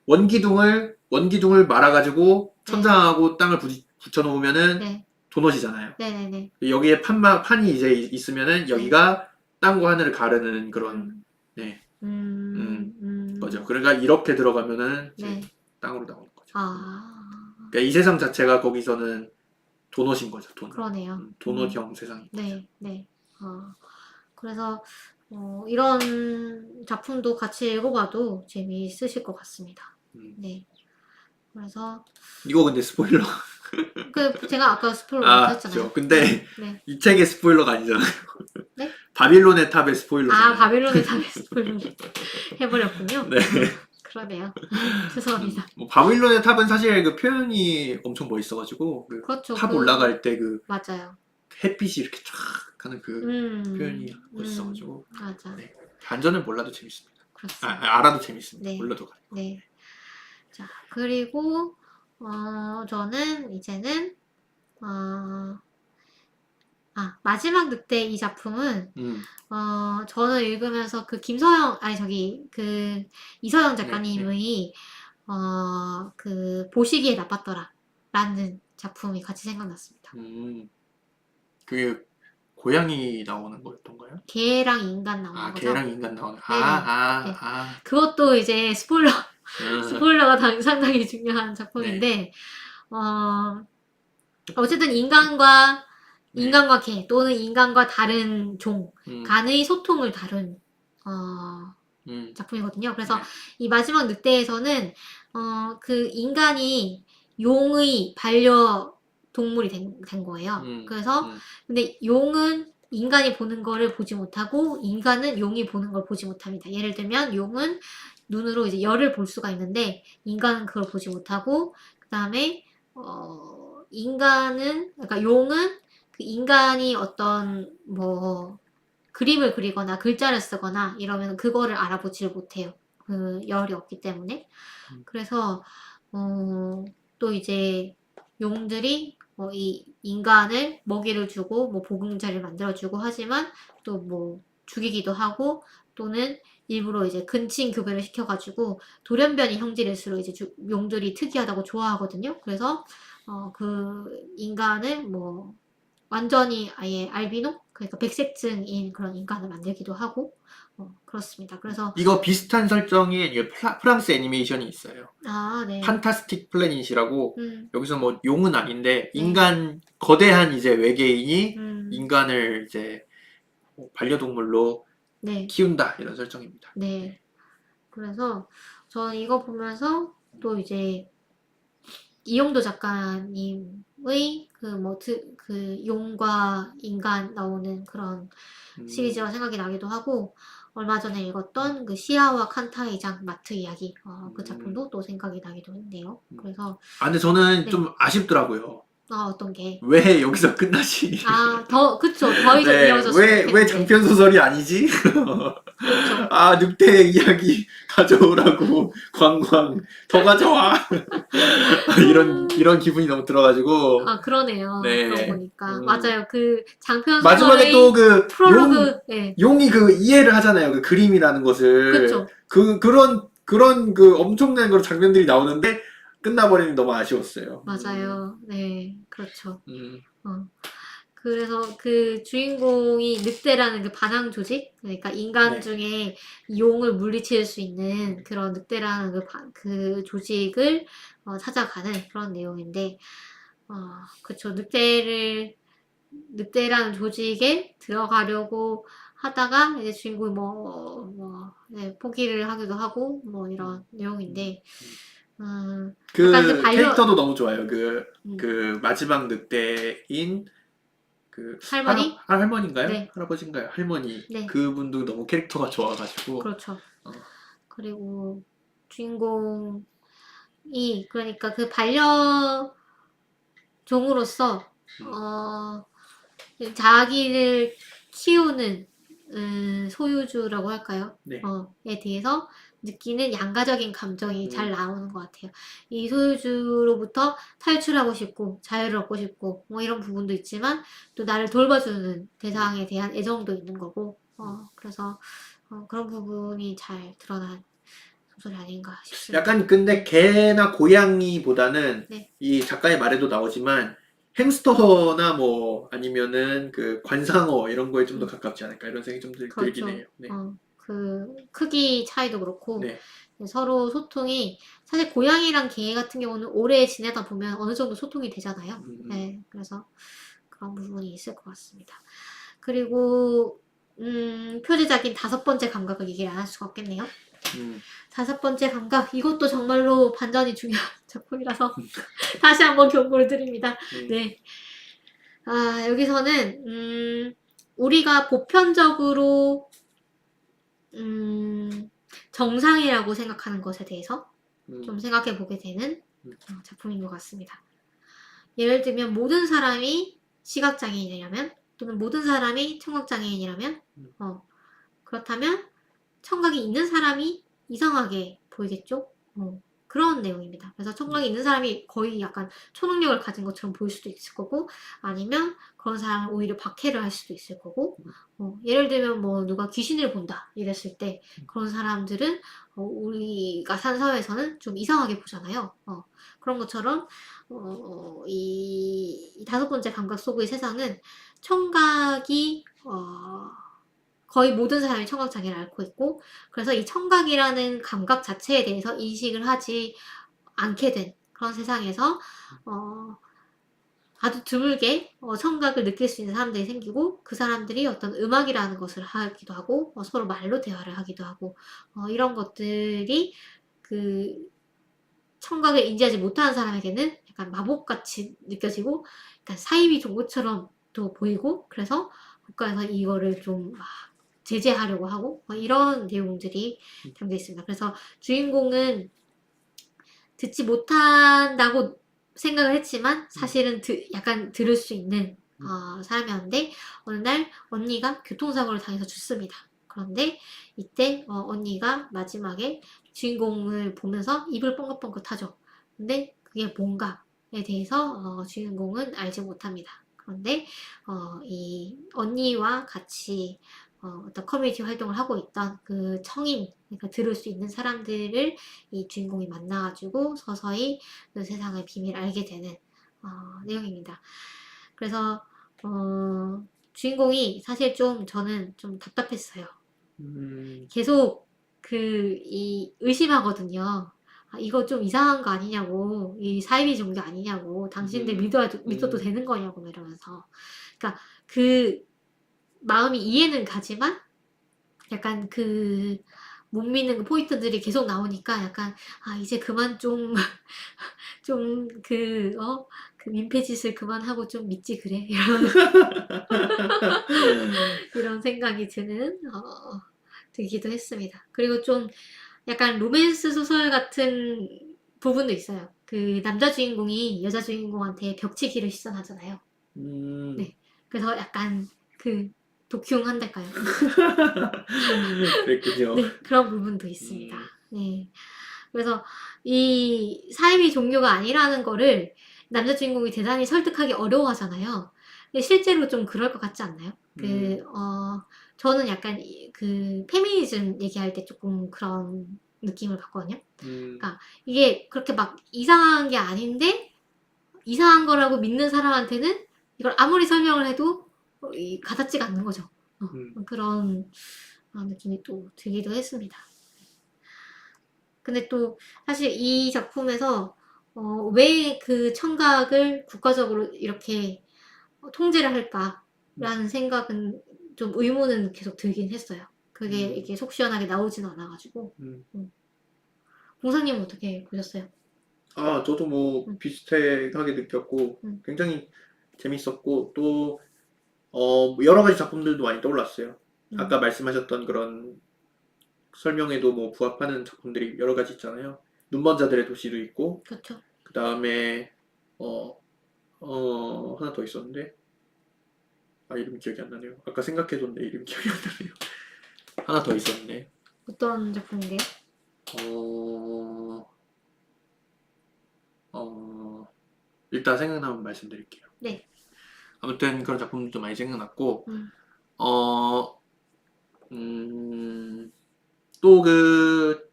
원기둥을 말아가지고 네. 천장하고 땅을 붙여놓으면은 네. 도넛이잖아요. 네네네. 여기에 판이 이제 있으면은 여기가 땅과 하늘을 가르는 그런 네, 거죠. 그러니까 이렇게 들어가면은 이제 네. 땅으로 나오는 거죠. 아, 그러니까 이 세상 자체가 거기서는 도넛인 거죠. 도넛. 그러네요. 도넛형 세상인 거죠. 네, 네. 그래서 이런 작품도 같이 읽어봐도 재미있으실 것 같습니다. 네. 그래서 이거 근데 스포일러. 제가 아까 스포일러 했잖아요. 그렇죠. 근데 네. 이 책의 스포일러가 아니잖아요. 네? 바빌론의 탑의 스포일러잖아요. 바빌론의 탑의 스포일러 해버렸군요. 네. 그러네요. 죄송합니다. 뭐 바빌론의 탑은 사실 그 표현이 엄청 멋있어가지고 그렇죠. 탑 올라갈 때 맞아요. 햇빛이 이렇게 쫙 하는 표현이 멋있어가지고 맞아. 네. 반전을 몰라도 재밌습니다. 그렇습니다. 알아도 재밌습니다. 네. 몰라도 가요. 네. 자, 그리고 저는 이제는 마지막 늑대 이 작품은 저는 읽으면서 그 이서영 작가님의 그 보시기에 나빴더라라는 작품이 같이 생각났습니다. 그게 고양이 나오는 거였던가요? 개랑 인간 나오는 거죠. 개랑 인간 나오는. 네. 그것도 이제 스포일러가 상당히 중요한 작품인데 어쨌든 인간과 개 또는 인간과 다른 종 간의 소통을 다룬 작품이거든요. 그래서 이 마지막 늑대에서는 그 인간이 용의 반려동물이 된 거예요. 그래서 근데 용은 인간이 보는 거를 보지 못하고 인간은 용이 보는 걸 보지 못합니다. 예를 들면 용은 눈으로 이제 열을 볼 수가 있는데 인간은 그걸 보지 못하고 그 다음에 그러니까 용은 그 인간이 어떤 뭐 그림을 그리거나 글자를 쓰거나 이러면 그거를 알아보질 못해요. 그 열이 없기 때문에. 그래서 또 이제 용들이 이 인간을 먹이를 주고 뭐 보금자리를 만들어주고 하지만 또 뭐 죽이기도 하고 또는 일부러 이제 근친 교배를 시켜가지고 돌연변이 형질일수록 이제 용들이 특이하다고 좋아하거든요. 그래서 그 인간을 뭐 완전히 아예 알비노? 그러니까 백색증인 그런 인간을 만들기도 하고 그렇습니다. 그래서 이거 비슷한 설정이 프랑스 애니메이션이 있어요. 네. 판타스틱 플래닛이라고 여기서 뭐 용은 아닌데 거대한 이제 외계인이 인간을 이제 반려동물로 키운다 이런 설정입니다. 네. 그래서 저는 이거 보면서 또 이제 이용도 작가님의 그 용과 인간 나오는 그런 시리즈가 생각이 나기도 하고 얼마 전에 읽었던 그 시아와 칸타의 장 마트 이야기 그 작품도 또 생각이 나기도 했네요. 그래서 근데 저는 좀 아쉽더라고요. 어떤 게? 왜 여기서 끝나지? 그쵸. 더 이어졌으면 왜 장편 소설이 아니지? 그렇죠. 늑대 이야기 가져오라고 광광 더 가져와. 이런 기분이 너무 들어가지고. 그러네요. 네. 그런 거니까. 맞아요. 그 장편 소설의 마지막에 또 그 프롤로그 용이 그 이해를 하잖아요. 그 그림이라는 것을. 그쵸. 그런 그 엄청난 그런 장면들이 나오는데 끝나버리는 게 너무 아쉬웠어요. 맞아요. 네, 그렇죠. 그래서 그 주인공이 늑대라는 그 반항 조직, 그러니까 인간 중에 용을 물리칠 수 있는 그런 늑대라는 그 조직을 찾아가는 그런 내용인데, 그쵸. 늑대라는 조직에 들어가려고 하다가 이제 주인공이 포기를 하기도 하고 뭐 이런 내용인데. 그 캐릭터도 너무 좋아요. 그 마지막 늑대인 그 할머니? 할머니인가요? 네. 할아버지인가요? 할머니. 네. 그분도 너무 캐릭터가 좋아가지고. 그렇죠. 그리고 주인공이 그러니까 그 반려종으로서 자기를 키우는 소유주라고 할까요? 네. 에 대해서 느끼는 양가적인 감정이 잘 음. 나오는 것 같아요. 이 소유주로부터 탈출하고 싶고 자유를 얻고 싶고 뭐 이런 부분도 있지만 또 나를 돌봐주는 대상에 대한 애정도 있는 거고 그래서 그런 부분이 잘 드러난 소설이 아닌가 싶습니다. 약간 근데 개나 고양이보다는 네. 이 작가의 말에도 나오지만 햄스터나 뭐 아니면은 그 관상어 이런 거에 좀 더 가깝지 않을까 이런 생각이 좀 들긴 그렇죠. 해요. 네. 그 크기 차이도 그렇고 네. 서로 소통이 사실 고양이랑 개 같은 경우는 오래 지내다 보면 어느 정도 소통이 되잖아요. 네, 그래서 그런 부분이 있을 것 같습니다. 그리고 표지작인 5번째 감각을 얘기를 안 할 수가 없겠네요. 5번째 감각 이것도 정말로 반전이 중요한 작품이라서 다시 한번 경고를 드립니다. 네. 여기서는 우리가 보편적으로 정상이라고 생각하는 것에 대해서 좀 생각해 보게 되는 작품인 것 같습니다. 예를 들면 모든 사람이 시각장애인이라면 또는 모든 사람이 청각장애인이라면 그렇다면 청각이 있는 사람이 이상하게 보이겠죠? 그런 내용입니다. 그래서 청각이 있는 사람이 거의 약간 초능력을 가진 것처럼 보일 수도 있을 거고 아니면 그런 사람은 오히려 박해를 할 수도 있을 거고 예를 들면 뭐 누가 귀신을 본다 이랬을 때 그런 사람들은 우리가 산 사회에서는 좀 이상하게 보잖아요. 그런 것처럼 이 5번째 감각 속의 세상은 청각이 거의 모든 사람이 청각장애를 앓고 있고 그래서 이 청각이라는 감각 자체에 대해서 인식을 하지 않게 된 그런 세상에서 아주 드물게 청각을 느낄 수 있는 사람들이 생기고 그 사람들이 어떤 음악이라는 것을 하기도 하고 서로 말로 대화를 하기도 하고 이런 것들이 그 청각을 인지하지 못하는 사람에게는 약간 마법같이 느껴지고 약간 사이비 종교처럼 또 보이고 그래서 국가에서 이거를 좀 제재하려고 하고 이런 내용들이 담겨 있습니다. 그래서 주인공은 듣지 못한다고 생각을 했지만 사실은 약간 들을 수 있는 사람이었는데 어느 날 언니가 교통사고를 당해서 죽습니다. 그런데 이때 언니가 마지막에 주인공을 보면서 입을 뻥긋뻥긋하죠. 근데 그게 뭔가에 대해서 주인공은 알지 못합니다. 그런데 이 언니와 같이 어떤 커뮤니티 활동을 하고 있던 그 청인, 그러니까 들을 수 있는 사람들을 이 주인공이 만나가지고 서서히 그 세상의 비밀을 알게 되는 내용입니다. 그래서 주인공이 사실 좀 저는 좀 답답했어요. 계속 의심하거든요. 이거 좀 이상한 거 아니냐고, 이 사이비 종교 아니냐고, 당신들 믿어도 되는 거냐고 이러면서. 그러니까 그 마음이 이해는 가지만 약간 못 믿는 그 포인트들이 계속 나오니까 약간 이제 그만 좀 그 민폐짓을 그만하고 좀 믿지 그래 이런 생각이 들기도 했습니다. 그리고 좀 약간 로맨스 소설 같은 부분도 있어요. 그 남자 주인공이 여자 주인공한테 벽치기를 시전하잖아요. 네. 그래서 약간 독흉한달까요? 그랬군요. 네, 그런 부분도 있습니다. 네. 그래서 이 사이비 종교가 아니라는 거를 남자 주인공이 대단히 설득하기 어려워하잖아요. 근데 실제로 좀 그럴 것 같지 않나요? 저는 약간 페미니즘 얘기할 때 조금 그런 느낌을 받거든요. 그러니까 이게 그렇게 막 이상한 게 아닌데 이상한 거라고 믿는 사람한테는 이걸 아무리 설명을 해도 가닿지가 않는 거죠. 그런 느낌이 또 들기도 했습니다. 근데 또 사실 이 작품에서 왜 그 청각을 국가적으로 이렇게 통제를 할까라는 생각은 좀 의문은 계속 들긴 했어요. 그게 이렇게 속 시원하게 나오진 않아가지고. 공사님은 어떻게 보셨어요? 저도 뭐 비슷하게 느꼈고 굉장히 재밌었고 또 여러 가지 작품들도 많이 떠올랐어요. 아까 말씀하셨던 그런 설명에도 뭐 부합하는 작품들이 여러 가지 있잖아요. 눈먼 자들의 도시도 있고, 그렇죠. 그 다음에 하나 더 있었는데, 아, 이름 기억이 안 나네요. 아까 생각해뒀는데 이름 기억이 안 나네요. 하나 더 있었네. 어떤 작품인데요? 어, 어, 일단 생각나면 말씀드릴게요. 네. 아무튼 그런 작품도 많이 생각났고, 음. 어, 또 그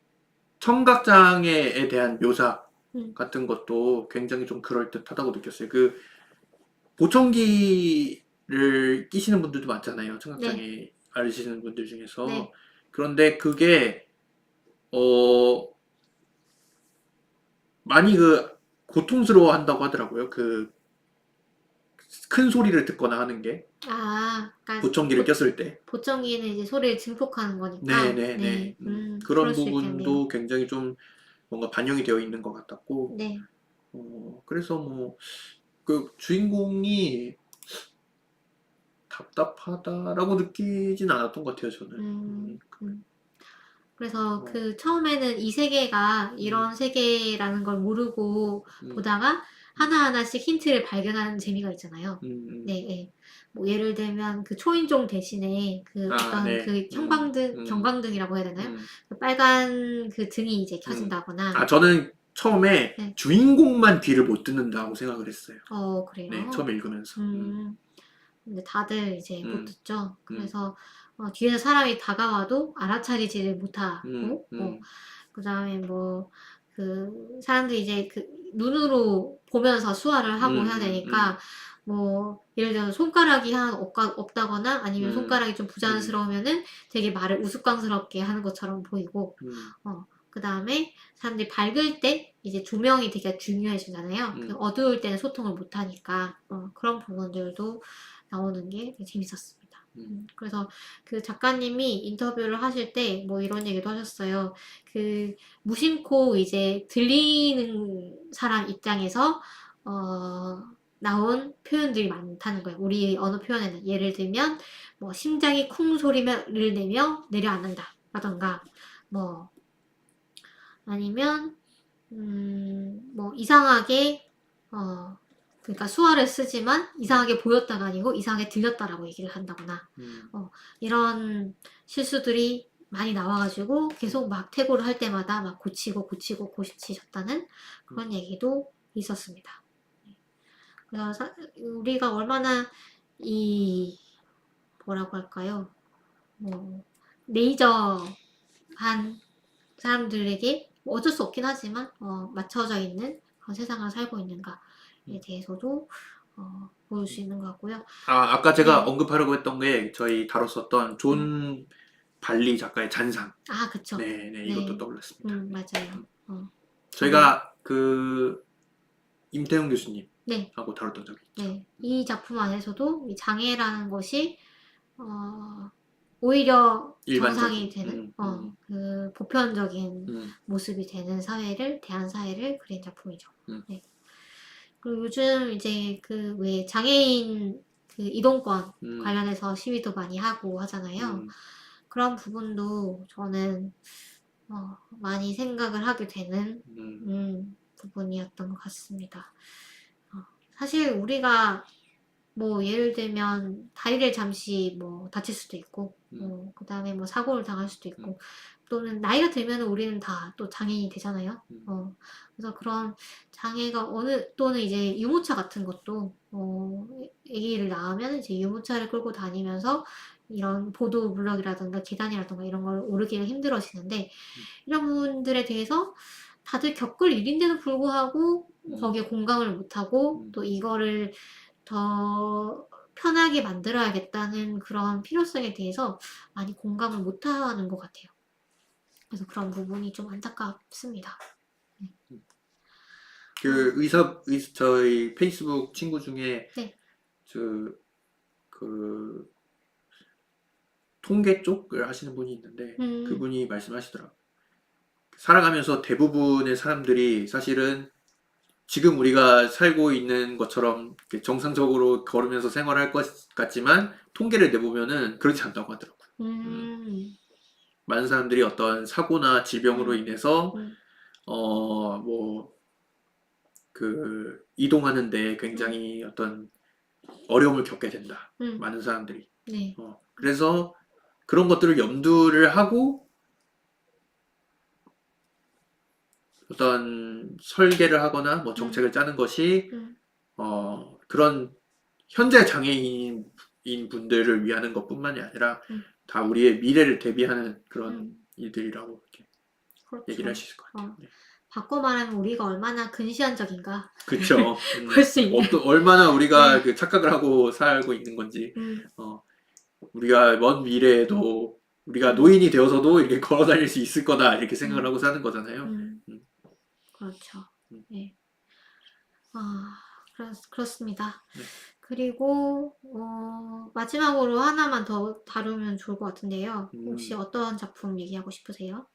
청각장애에 대한 묘사 음. 같은 것도 굉장히 좀 그럴듯하다고 느꼈어요. 그 보청기를 끼시는 분들도 많잖아요. 청각장애 네. 앓으시는 분들 중에서. 네. 그런데 그게 많이 그 고통스러워 한다고 하더라고요. 그 큰 소리를 듣거나 하는 게 아, 그러니까 보청기를 꼈을 때. 보청기는 이제 소리를 증폭하는 거니까, 네네네. 네, 그런 그럴 수 있겠네요. 부분도 굉장히 좀 뭔가 반영이 되어 있는 것 같았고, 네. 그래서 뭐, 그 주인공이 답답하다라고 느끼진 않았던 것 같아요, 저는. 음, 음. 그래서 어, 그 처음에는 이 세계가 음, 이런 세계라는 걸 모르고 음, 보다가 하나하나씩 힌트를 발견하는 재미가 있잖아요. 음. 네, 네. 뭐 예를 들면 그 초인종 대신에 그 아, 어떤 네. 그 형광등, 경광등이라고 해야 되나요? 음, 그 빨간 그 등이 이제 음. 켜진다거나, 아, 저는 처음에 네. 주인공만 귀를 못 듣는다고 생각을 했어요. 네, 그래요. 처음에 읽으면서. 음. 근데 다들 이제 못 음, 듣죠. 음, 그래서 뒤에서 사람이 다가와도 알아차리지를 음, 못하고, 음, 그다음에 뭐 그 사람들이 이제 그 눈으로 보면서 수화를 하고 해야 음, 되니까 뭐 예를 들어 손가락이 하나 없다거나 아니면 음, 손가락이 좀 음, 부자연스러우면은 되게 말을 우스꽝스럽게 하는 것처럼 보이고, 음, 그다음에 사람들이 밝을 때 이제 조명이 되게 중요해지잖아요. 그 음, 어두울 때는 소통을 못 하니까 그런 부분들도 나오는 게 되게 재밌었습니다. 그래서 그 작가님이 인터뷰를 하실 때 뭐 이런 얘기도 하셨어요. 그 무심코 이제 들리는 사람 입장에서 나온 표현들이 많다는 거예요. 우리 언어 표현에는 예를 들면 뭐 심장이 쿵 소리를 내며 내려앉는다 라던가 뭐 아니면 뭐 이상하게 그러니까 수화를 쓰지만 이상하게 보였다가 아니고 이상하게 들렸다라고 얘기를 한다거나 음, 이런 실수들이 많이 나와가지고 계속 막 퇴고를 할 때마다 막 고치고 고치셨다는 음, 그런 얘기도 있었습니다. 그래서 우리가 얼마나 이 뭐라고 할까요? 뭐 레이저한 사람들에게 뭐 어쩔 수 없긴 하지만 맞춰져 있는 그런 세상을 살고 있는가에 대해서도 보일 수 있는 것 같고요. 아, 아까 제가 네, 언급하려고 했던 게 저희 다뤘었던 음, 존 발리 작가의 잔상. 아, 그쵸. 네, 네, 이것도 네, 떠올랐습니다. 네. 맞아요. 저는 저희가 그 임태웅 네, 교수님하고 다뤘던 적이 있죠. 네, 이 작품 안에서도 이 장애라는 것이 어, 오히려 정상이 일반적인. 되는, 그 보편적인 음, 모습이 되는 사회를, 대한 사회를 그린 작품이죠. 음, 네. 그리고 요즘 이제 그 왜 장애인 그 이동권 음, 관련해서 시위도 많이 하고 하잖아요. 음, 그런 부분도 저는 많이 생각을 하게 되는 음, 부분이었던 것 같습니다. 사실 우리가 뭐 예를 들면 다리를 잠시 뭐 다칠 수도 있고, 음, 그다음에 뭐 사고를 당할 수도 음, 있고, 또는 나이가 들면 우리는 다 또 장애인이 되잖아요. 음, 그래서 그런 장애가 또는 이제 유모차 같은 것도 아기를 낳으면 이제 유모차를 끌고 다니면서 이런 보도 블럭이라든가 계단이라든가 이런 걸 오르기가 힘들어지는데 이런 부분들에 대해서 다들 겪을 일인데도 불구하고 음, 거기에 공감을 못하고 음. 또 이거를 더 편하게 만들어야겠다는 그런 필요성에 대해서 많이 공감을 못하는 것 같아요. 그래서 그런 부분이 좀 안타깝습니다. 그 저희 페이스북 친구 중에 네. 그, 그 통계 쪽을 하시는 분이 있는데 음, 그분이 말씀하시더라고요. 살아가면서 대부분의 사람들이 사실은 지금 우리가 살고 있는 것처럼 이렇게 정상적으로 걸으면서 생활할 것 같지만 통계를 내보면은 그렇지 않다고 하더라고요. 음, 음, 많은 사람들이 어떤 사고나 질병으로 음, 인해서 음, 뭐 그 이동하는데 음, 굉장히 어떤 어려움을 겪게 된다. 음. 많은 사람들이. 네. 그래서 그런 것들을 염두를 하고 어떤 설계를 하거나 뭐 정책을 짜는 것이 그런 현재 장애인인 분들을 위하는 것뿐만이 아니라 다 우리의 미래를 대비하는 그런 일들이라고 이렇게 그렇죠. 얘기를 할 수 있을 것 같아요. 네. 바꿔 말하면 우리가 얼마나 근시안적인가 그쵸. 볼 수 있는. 얼마나 우리가 그 착각을 하고 살고 있는 건지. 우리가 먼 미래에도 우리가 노인이 되어서도 이렇게 걸어 다닐 수 있을 거다 이렇게 생각을 하고 사는 거잖아요. 그렇죠. 네. 그렇습니다. 네. 그리고 마지막으로 하나만 더 다루면 좋을 것 같은데요. 혹시 어떤 작품 얘기하고 싶으세요?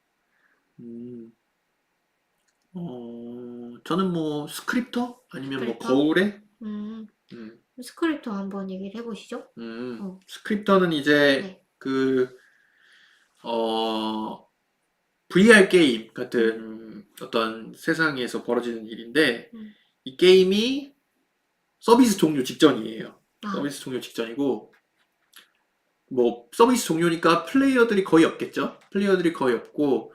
저는 뭐 스크립터 아니면 뭐 스크립터? 거울에 스크립터 한번 얘기를 해보시죠. 스크립터는 이제 네. VR 게임 같은 어떤 세상에서 벌어지는 일인데 이 게임이 서비스 종료 직전이에요. 서비스 종료 직전이고 뭐 서비스 종료니까 플레이어들이 거의 없겠죠. 플레이어들이 거의 없고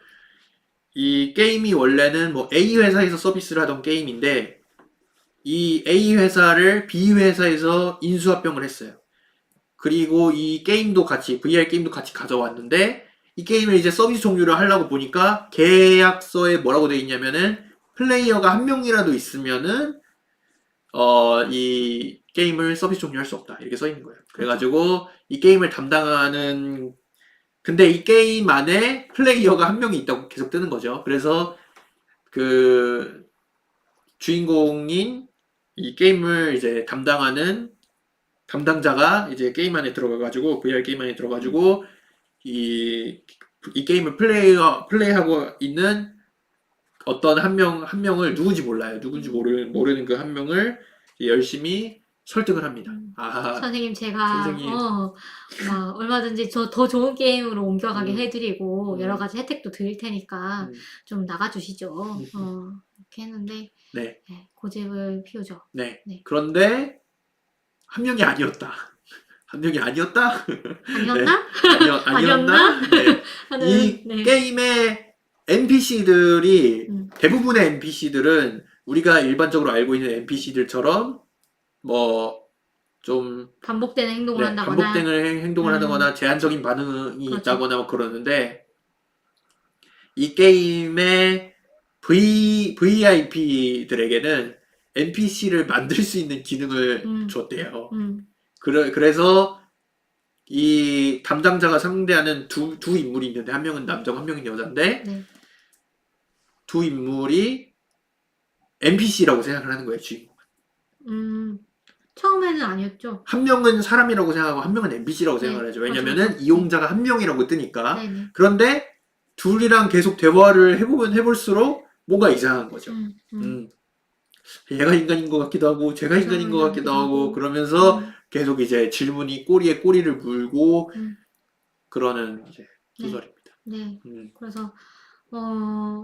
이 게임이 원래는 뭐 A 회사에서 서비스를 하던 게임인데 이 A 회사를 B 회사에서 인수합병을 했어요. 그리고 이 게임도 같이 VR 게임도 같이 가져왔는데 이 게임을 이제 서비스 종료를 하려고 보니까 계약서에 뭐라고 돼 있냐면은 플레이어가 한 명이라도 있으면은 이 게임을 서비스 종료할 수 없다 이렇게 써 있는 거예요. 그래가지고 이 게임을 담당하는 근데 이 게임 안에 플레이어가 한 명이 있다고 계속 뜨는 거죠. 그래서 그 주인공인 이 게임을 이제 담당하는 담당자가 이제 게임 안에 들어가가지고 VR 게임 안에 들어가지고 이 게임을 플레이하고 있는 어떤 한 명을 누군지 몰라요. 누군지 모르는 그 한 명을 열심히 설득을 합니다. 선생님 제가 막 얼마든지 더 좋은 게임으로 옮겨가게 해드리고 여러 가지 혜택도 드릴 테니까 좀 나가주시죠. 이렇게 했는데 네. 고집을 피우죠. 네. 그런데 한 명이 아니었다. 한 명이 아니었다? 아니었나? 네. 아니었나? 네. 이 게임의 NPC들이 대부분의 NPC들은 우리가 일반적으로 알고 있는 NPC들처럼 뭐 좀 반복되는 행동을 한다거나 반복되는 행동을 하거나 제한적인 반응이 있다거나 뭐 그러는데 이 게임의 VIP들에게는 NPC를 만들 수 있는 기능을 줬대요. 그래서 이 담당자가 상대하는 두 인물이 있는데 한 명은 남자고 한 명은 여자인데 두 인물이 NPC라고 생각을 하는 거예요, 주인공. 처음에는 아니었죠. 한 명은 사람이라고 생각하고 한 명은 NPC라고 생각을 하죠. 왜냐면은 이용자가 한 명이라고 뜨니까. 그런데 둘이랑 계속 대화를 해볼수록 뭔가 이상한 거죠. 얘가 인간인 것 같기도 하고 제가 인간인 것 같기도 하고 그러면서 계속 이제 질문이 꼬리에 꼬리를 물고 그러는 이제 소설입니다. 네. 그래서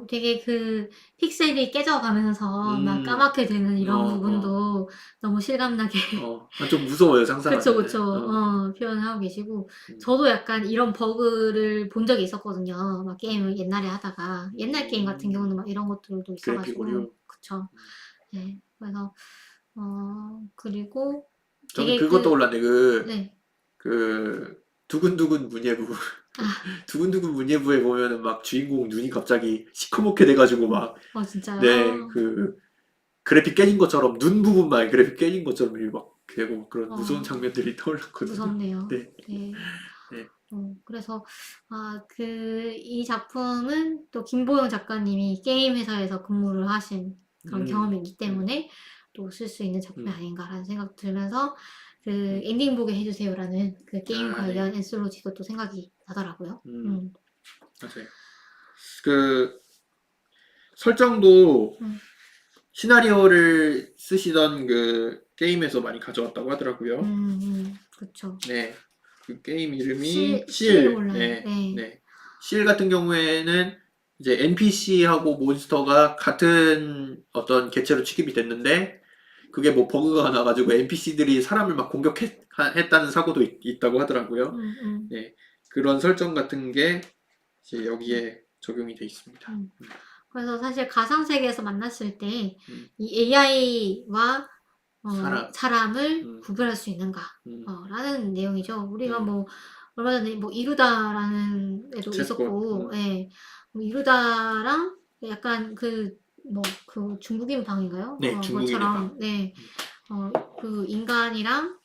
되게 그 픽셀이 깨져가면서 막 까맣게 되는 이런 부분도 너무 실감나게 좀 무서워요, 상상하면. 그쵸. 표현하고 계시고 저도 약간 이런 버그를 본 적이 있었거든요. 막 게임을 옛날에 하다가 옛날 게임 같은 경우는 막 이런 것들도 있어가지고 그쵸. 네. 그래서 그리고 저는 그것 떠올랐네. 그 두근두근 문예부. 두근두근 문예부에 보면은 막 주인공 눈이 갑자기 시커멓게 돼가지고 막 진짜요? 네, 그 그래픽 깨진 것처럼 눈 부분만 그래픽 깨진 것처럼 막 되고 그런 무서운 장면들이 떠올랐거든요. 무섭네요. 네. 그래서 이 작품은 또 김보영 작가님이 게임 회사에서 근무를 하신 그런 경험이 있기 때문에 또 쓸 수 있는 작품이 아닌가라는 생각 들면서 그 엔딩 보게 해주세요라는 그 게임 관련 엔솔로지도 또 생각이 나더라고요. 맞아요. 그 설정도 시나리오를 쓰시던 그 게임에서 많이 가져왔다고 하더라고요. 그렇죠. 네, 그 게임 이름이 실. 네. 실 같은 경우에는 이제 NPC하고 몬스터가 같은 어떤 개체로 취급이 됐는데 그게 뭐 버그가 나가지고 NPC들이 사람을 막 공격했다는 사고도 있다고 하더라고요. 네, 그런 설정 같은 게 이제 여기에 적용이 돼 있습니다. 그래서 사실 가상세계에서 만났을 때 음. 이 AI와 사람. 구별할 수 있는가 라는 내용이죠. 우리가 음. 뭐 얼마 전에 뭐 이루다라는 애도 챗봇. 있었고, 예, 뭐 이루다랑 약간 그 중국인 방인가요? 네, 중국인의 그것처럼, 방. 네, 그 인간이랑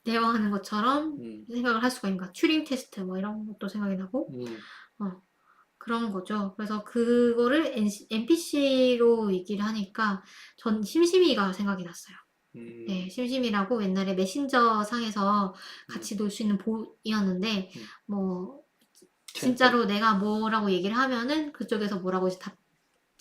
대화하는 것처럼 생각을 할 수가 있는가. 튜링 테스트 뭐 이런 것도 생각이 나고, 그런 거죠. 그래서 그거를 NPC로 얘기를 하니까 전 심심이가 생각이 났어요. 네, 심심이라고 옛날에 메신저 상에서 같이 놀 수 있는 봇이었는데, 뭐, 진짜로 내가 뭐라고 얘기를 하면은 그쪽에서 뭐라고 이제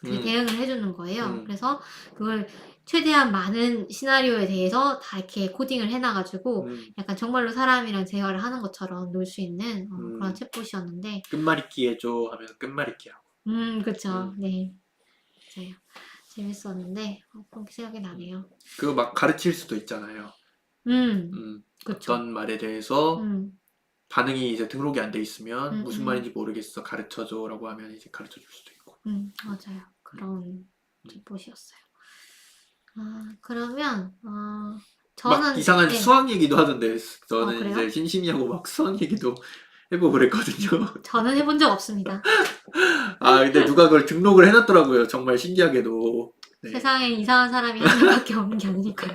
대응을 해주는 거예요. 그래서 그걸 최대한 많은 시나리오에 대해서 다 이렇게 코딩을 해놔가지고 약간 정말로 사람이랑 대화를 하는 것처럼 놀 수 있는 그런 챗봇이었는데. 끝말잇기 해줘 하면서 끝말잇기 하고. 그쵸. 네. 맞아요. 재밌었는데, 그렇게 생각이 나네요. 그거 막 가르칠 수도 있잖아요. 그쵸. 어떤 말에 대해서 반응이 이제 등록이 안 돼 있으면 무슨 말인지 모르겠어 가르쳐줘라고 하면 이제 가르쳐 줄 수도 있고. 맞아요. 그런 챗봇이었어요. 그러면 저는 막 이상한 수학 얘기도 하던데 저는 그래요? 이제 심심이하고 막 수학 얘기도 해보고 그랬거든요. 저는 해본 적 없습니다. 근데 누가 그걸 등록을 해놨더라고요. 정말 신기하게도. 네. 세상에 이상한 사람이 한 명밖에 없는 게 아니니까요.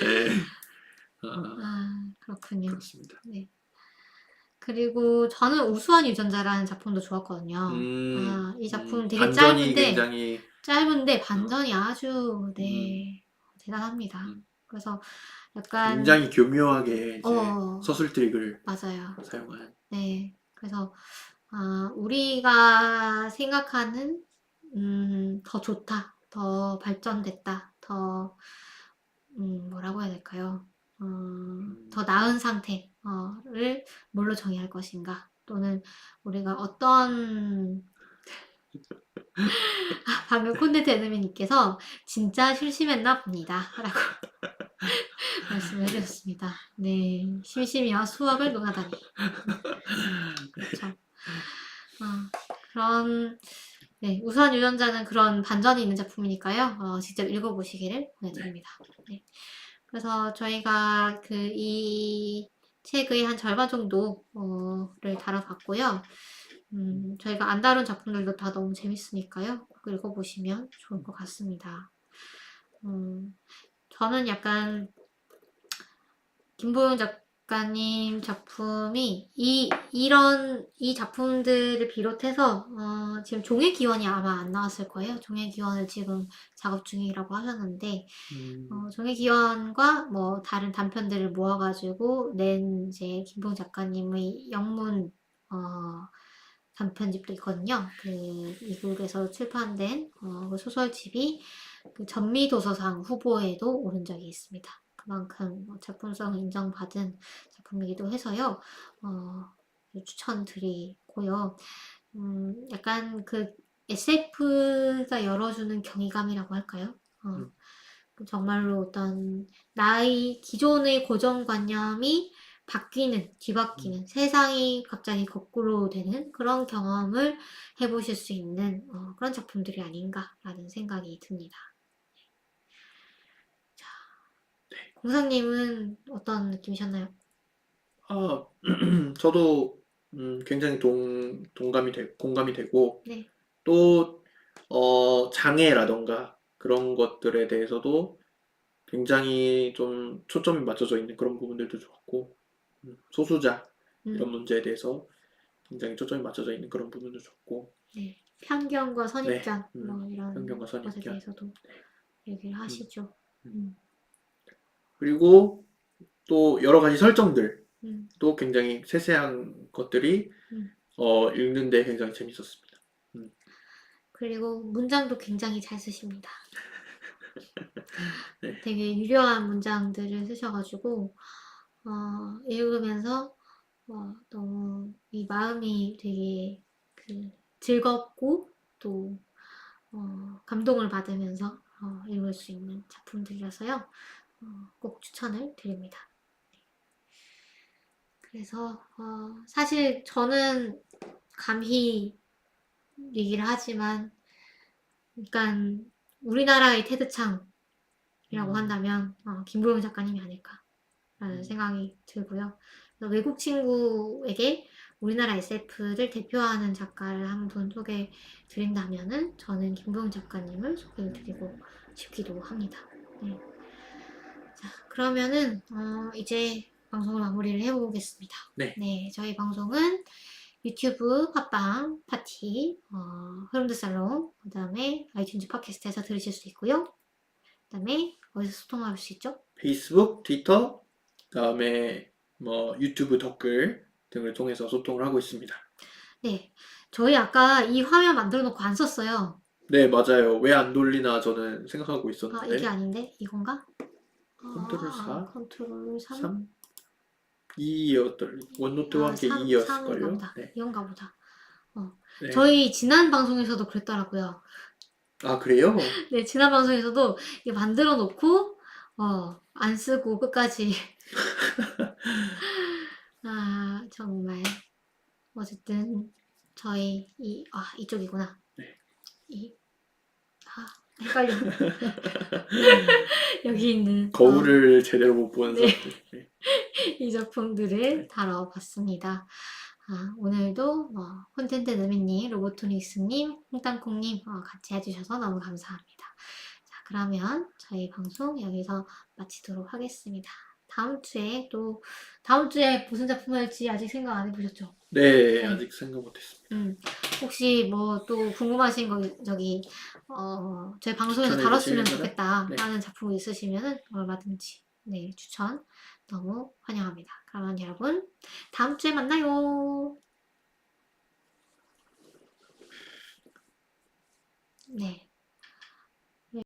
네. 그렇군요. 그렇습니다. 네. 그리고 저는 우수한 유전자라는 작품도 좋았거든요. 이 작품 되게 짧은데 반전이 아주 대단합니다. 그래서 약간 굉장히 교묘하게 이제 서술 트릭을 맞아요. 사용한. 네. 그래서 우리가 생각하는 더 좋다, 더 발전됐다, 더 뭐라고 해야 될까요? 더 나은 상태를 뭘로 정의할 것인가? 또는 우리가 어떤 방금 콘텐츠 에드민님께서 진짜 심심했나 봅니다. 라고 말씀을 해주셨습니다. 네, 심심이와 수학을 논하다니. 그렇죠. 그런 우수한 유전자는 그런 반전이 있는 작품이니까요. 직접 읽어보시기를 보내드립니다. 네. 그래서 저희가 이 책의 한 절반 정도를 다뤄봤고요. 저희가 안 다룬 작품들도 다 너무 재밌으니까요. 꼭 읽어보시면 좋을 것 같습니다. 저는 약간 김보영 작가님 작품이 이 작품들을 비롯해서 지금 종의 기원이 아마 안 나왔을 거예요. 종의 기원을 지금 작업 중이라고 하셨는데 종의 기원과 뭐 다른 단편들을 모아가지고 낸 이제 김보영 작가님의 영문 단편집도 있거든요. 미국에서 출판된 그 소설집이 그 전미도서상 후보에도 오른 적이 있습니다. 그만큼 작품성을 인정받은 작품이기도 해서요. 추천드리고요. 약간 그 SF가 열어주는 경이감이라고 할까요? 정말로 어떤 기존의 고정관념이 뒤바뀌는, 세상이 갑자기 거꾸로 되는 그런 경험을 해보실 수 있는 그런 작품들이 아닌가라는 생각이 듭니다. 자, 공사님은 어떤 느낌이셨나요? 저도 굉장히 공감이 되고 네. 또 장애라던가 그런 것들에 대해서도 굉장히 좀 초점이 맞춰져 있는 그런 부분들도 좋았고 소수자 이런 문제에 대해서 굉장히 초점이 맞춰져 있는 그런 부분도 좋고 네. 편견과 선입견 뭐 이런 편견과 것에 선입견 대해서도 얘기를 하시죠. 그리고 또 여러 가지 설정들도 굉장히 세세한 것들이 읽는데 굉장히 재밌었습니다. 그리고 문장도 굉장히 잘 쓰십니다. 네. 되게 유려한 문장들을 쓰셔가지고 읽으면서 너무 이 마음이 되게 즐겁고 또 감동을 받으면서 읽을 수 있는 작품들이라서요. 꼭 추천을 드립니다. 그래서 사실 저는 감히 얘기를 하지만 그러니까 우리나라의 테드창이라고 한다면 김보영 작가님이 아닐까라는 생각이 들고요. 외국 친구에게 우리나라 SF를 대표하는 작가를 한 분 소개해 드린다면은 저는 김보영 작가님을 소개해 드리고 싶기도 합니다. 네. 자, 그러면은 이제 방송을 마무리를 해보겠습니다. 네. 저희 방송은 유튜브, 팟빵, 파티, 흐름드 살롱, 그 다음에 아이튠즈 팟캐스트에서 들으실 수 있고요. 그 다음에 어디서 소통할 수 있죠? 페이스북, 트위터, 그다음에 뭐 유튜브 댓글 등을 통해서 소통을 하고 있습니다. 네, 저희 아까 이 화면 만들어 놓고 안 썼어요. 네, 맞아요. 왜 안 돌리나 저는 생각하고 있었는데. 이게 아닌데? 이건가? 컨트롤 4, 컨트롤 3? 3, 2였던 원노트와 함께 2였을걸요. 보다. 네. 이건가 보다. 네. 저희 지난 방송에서도 그랬더라고요. 아, 그래요? 네, 지난 방송에서도 이거 만들어 놓고 안 쓰고 끝까지 정말 어쨌든 저희 이쪽이구나. 네. 헷갈려. 여기 있는 거울을 제대로 못 보는 네. 사람들. 네. 이 작품들을 다뤄봤습니다. 오늘도 콘텐츠 느미님, 로보토닉스님, 홍땅콩님 같이 해주셔서 너무 감사합니다. 자, 그러면 저희 방송 여기서 마치도록 하겠습니다. 다음 주에 무슨 작품 할지 아직 생각 안 해보셨죠? 네, 아직 생각 못했습니다. 혹시 뭐 또 궁금하신 거 저희 방송에서 추천해 다뤘으면 주시면은, 좋겠다 네. 하는 작품 있으시면은 얼마든지 추천 너무 환영합니다. 그러면 여러분 다음 주에 만나요. 네.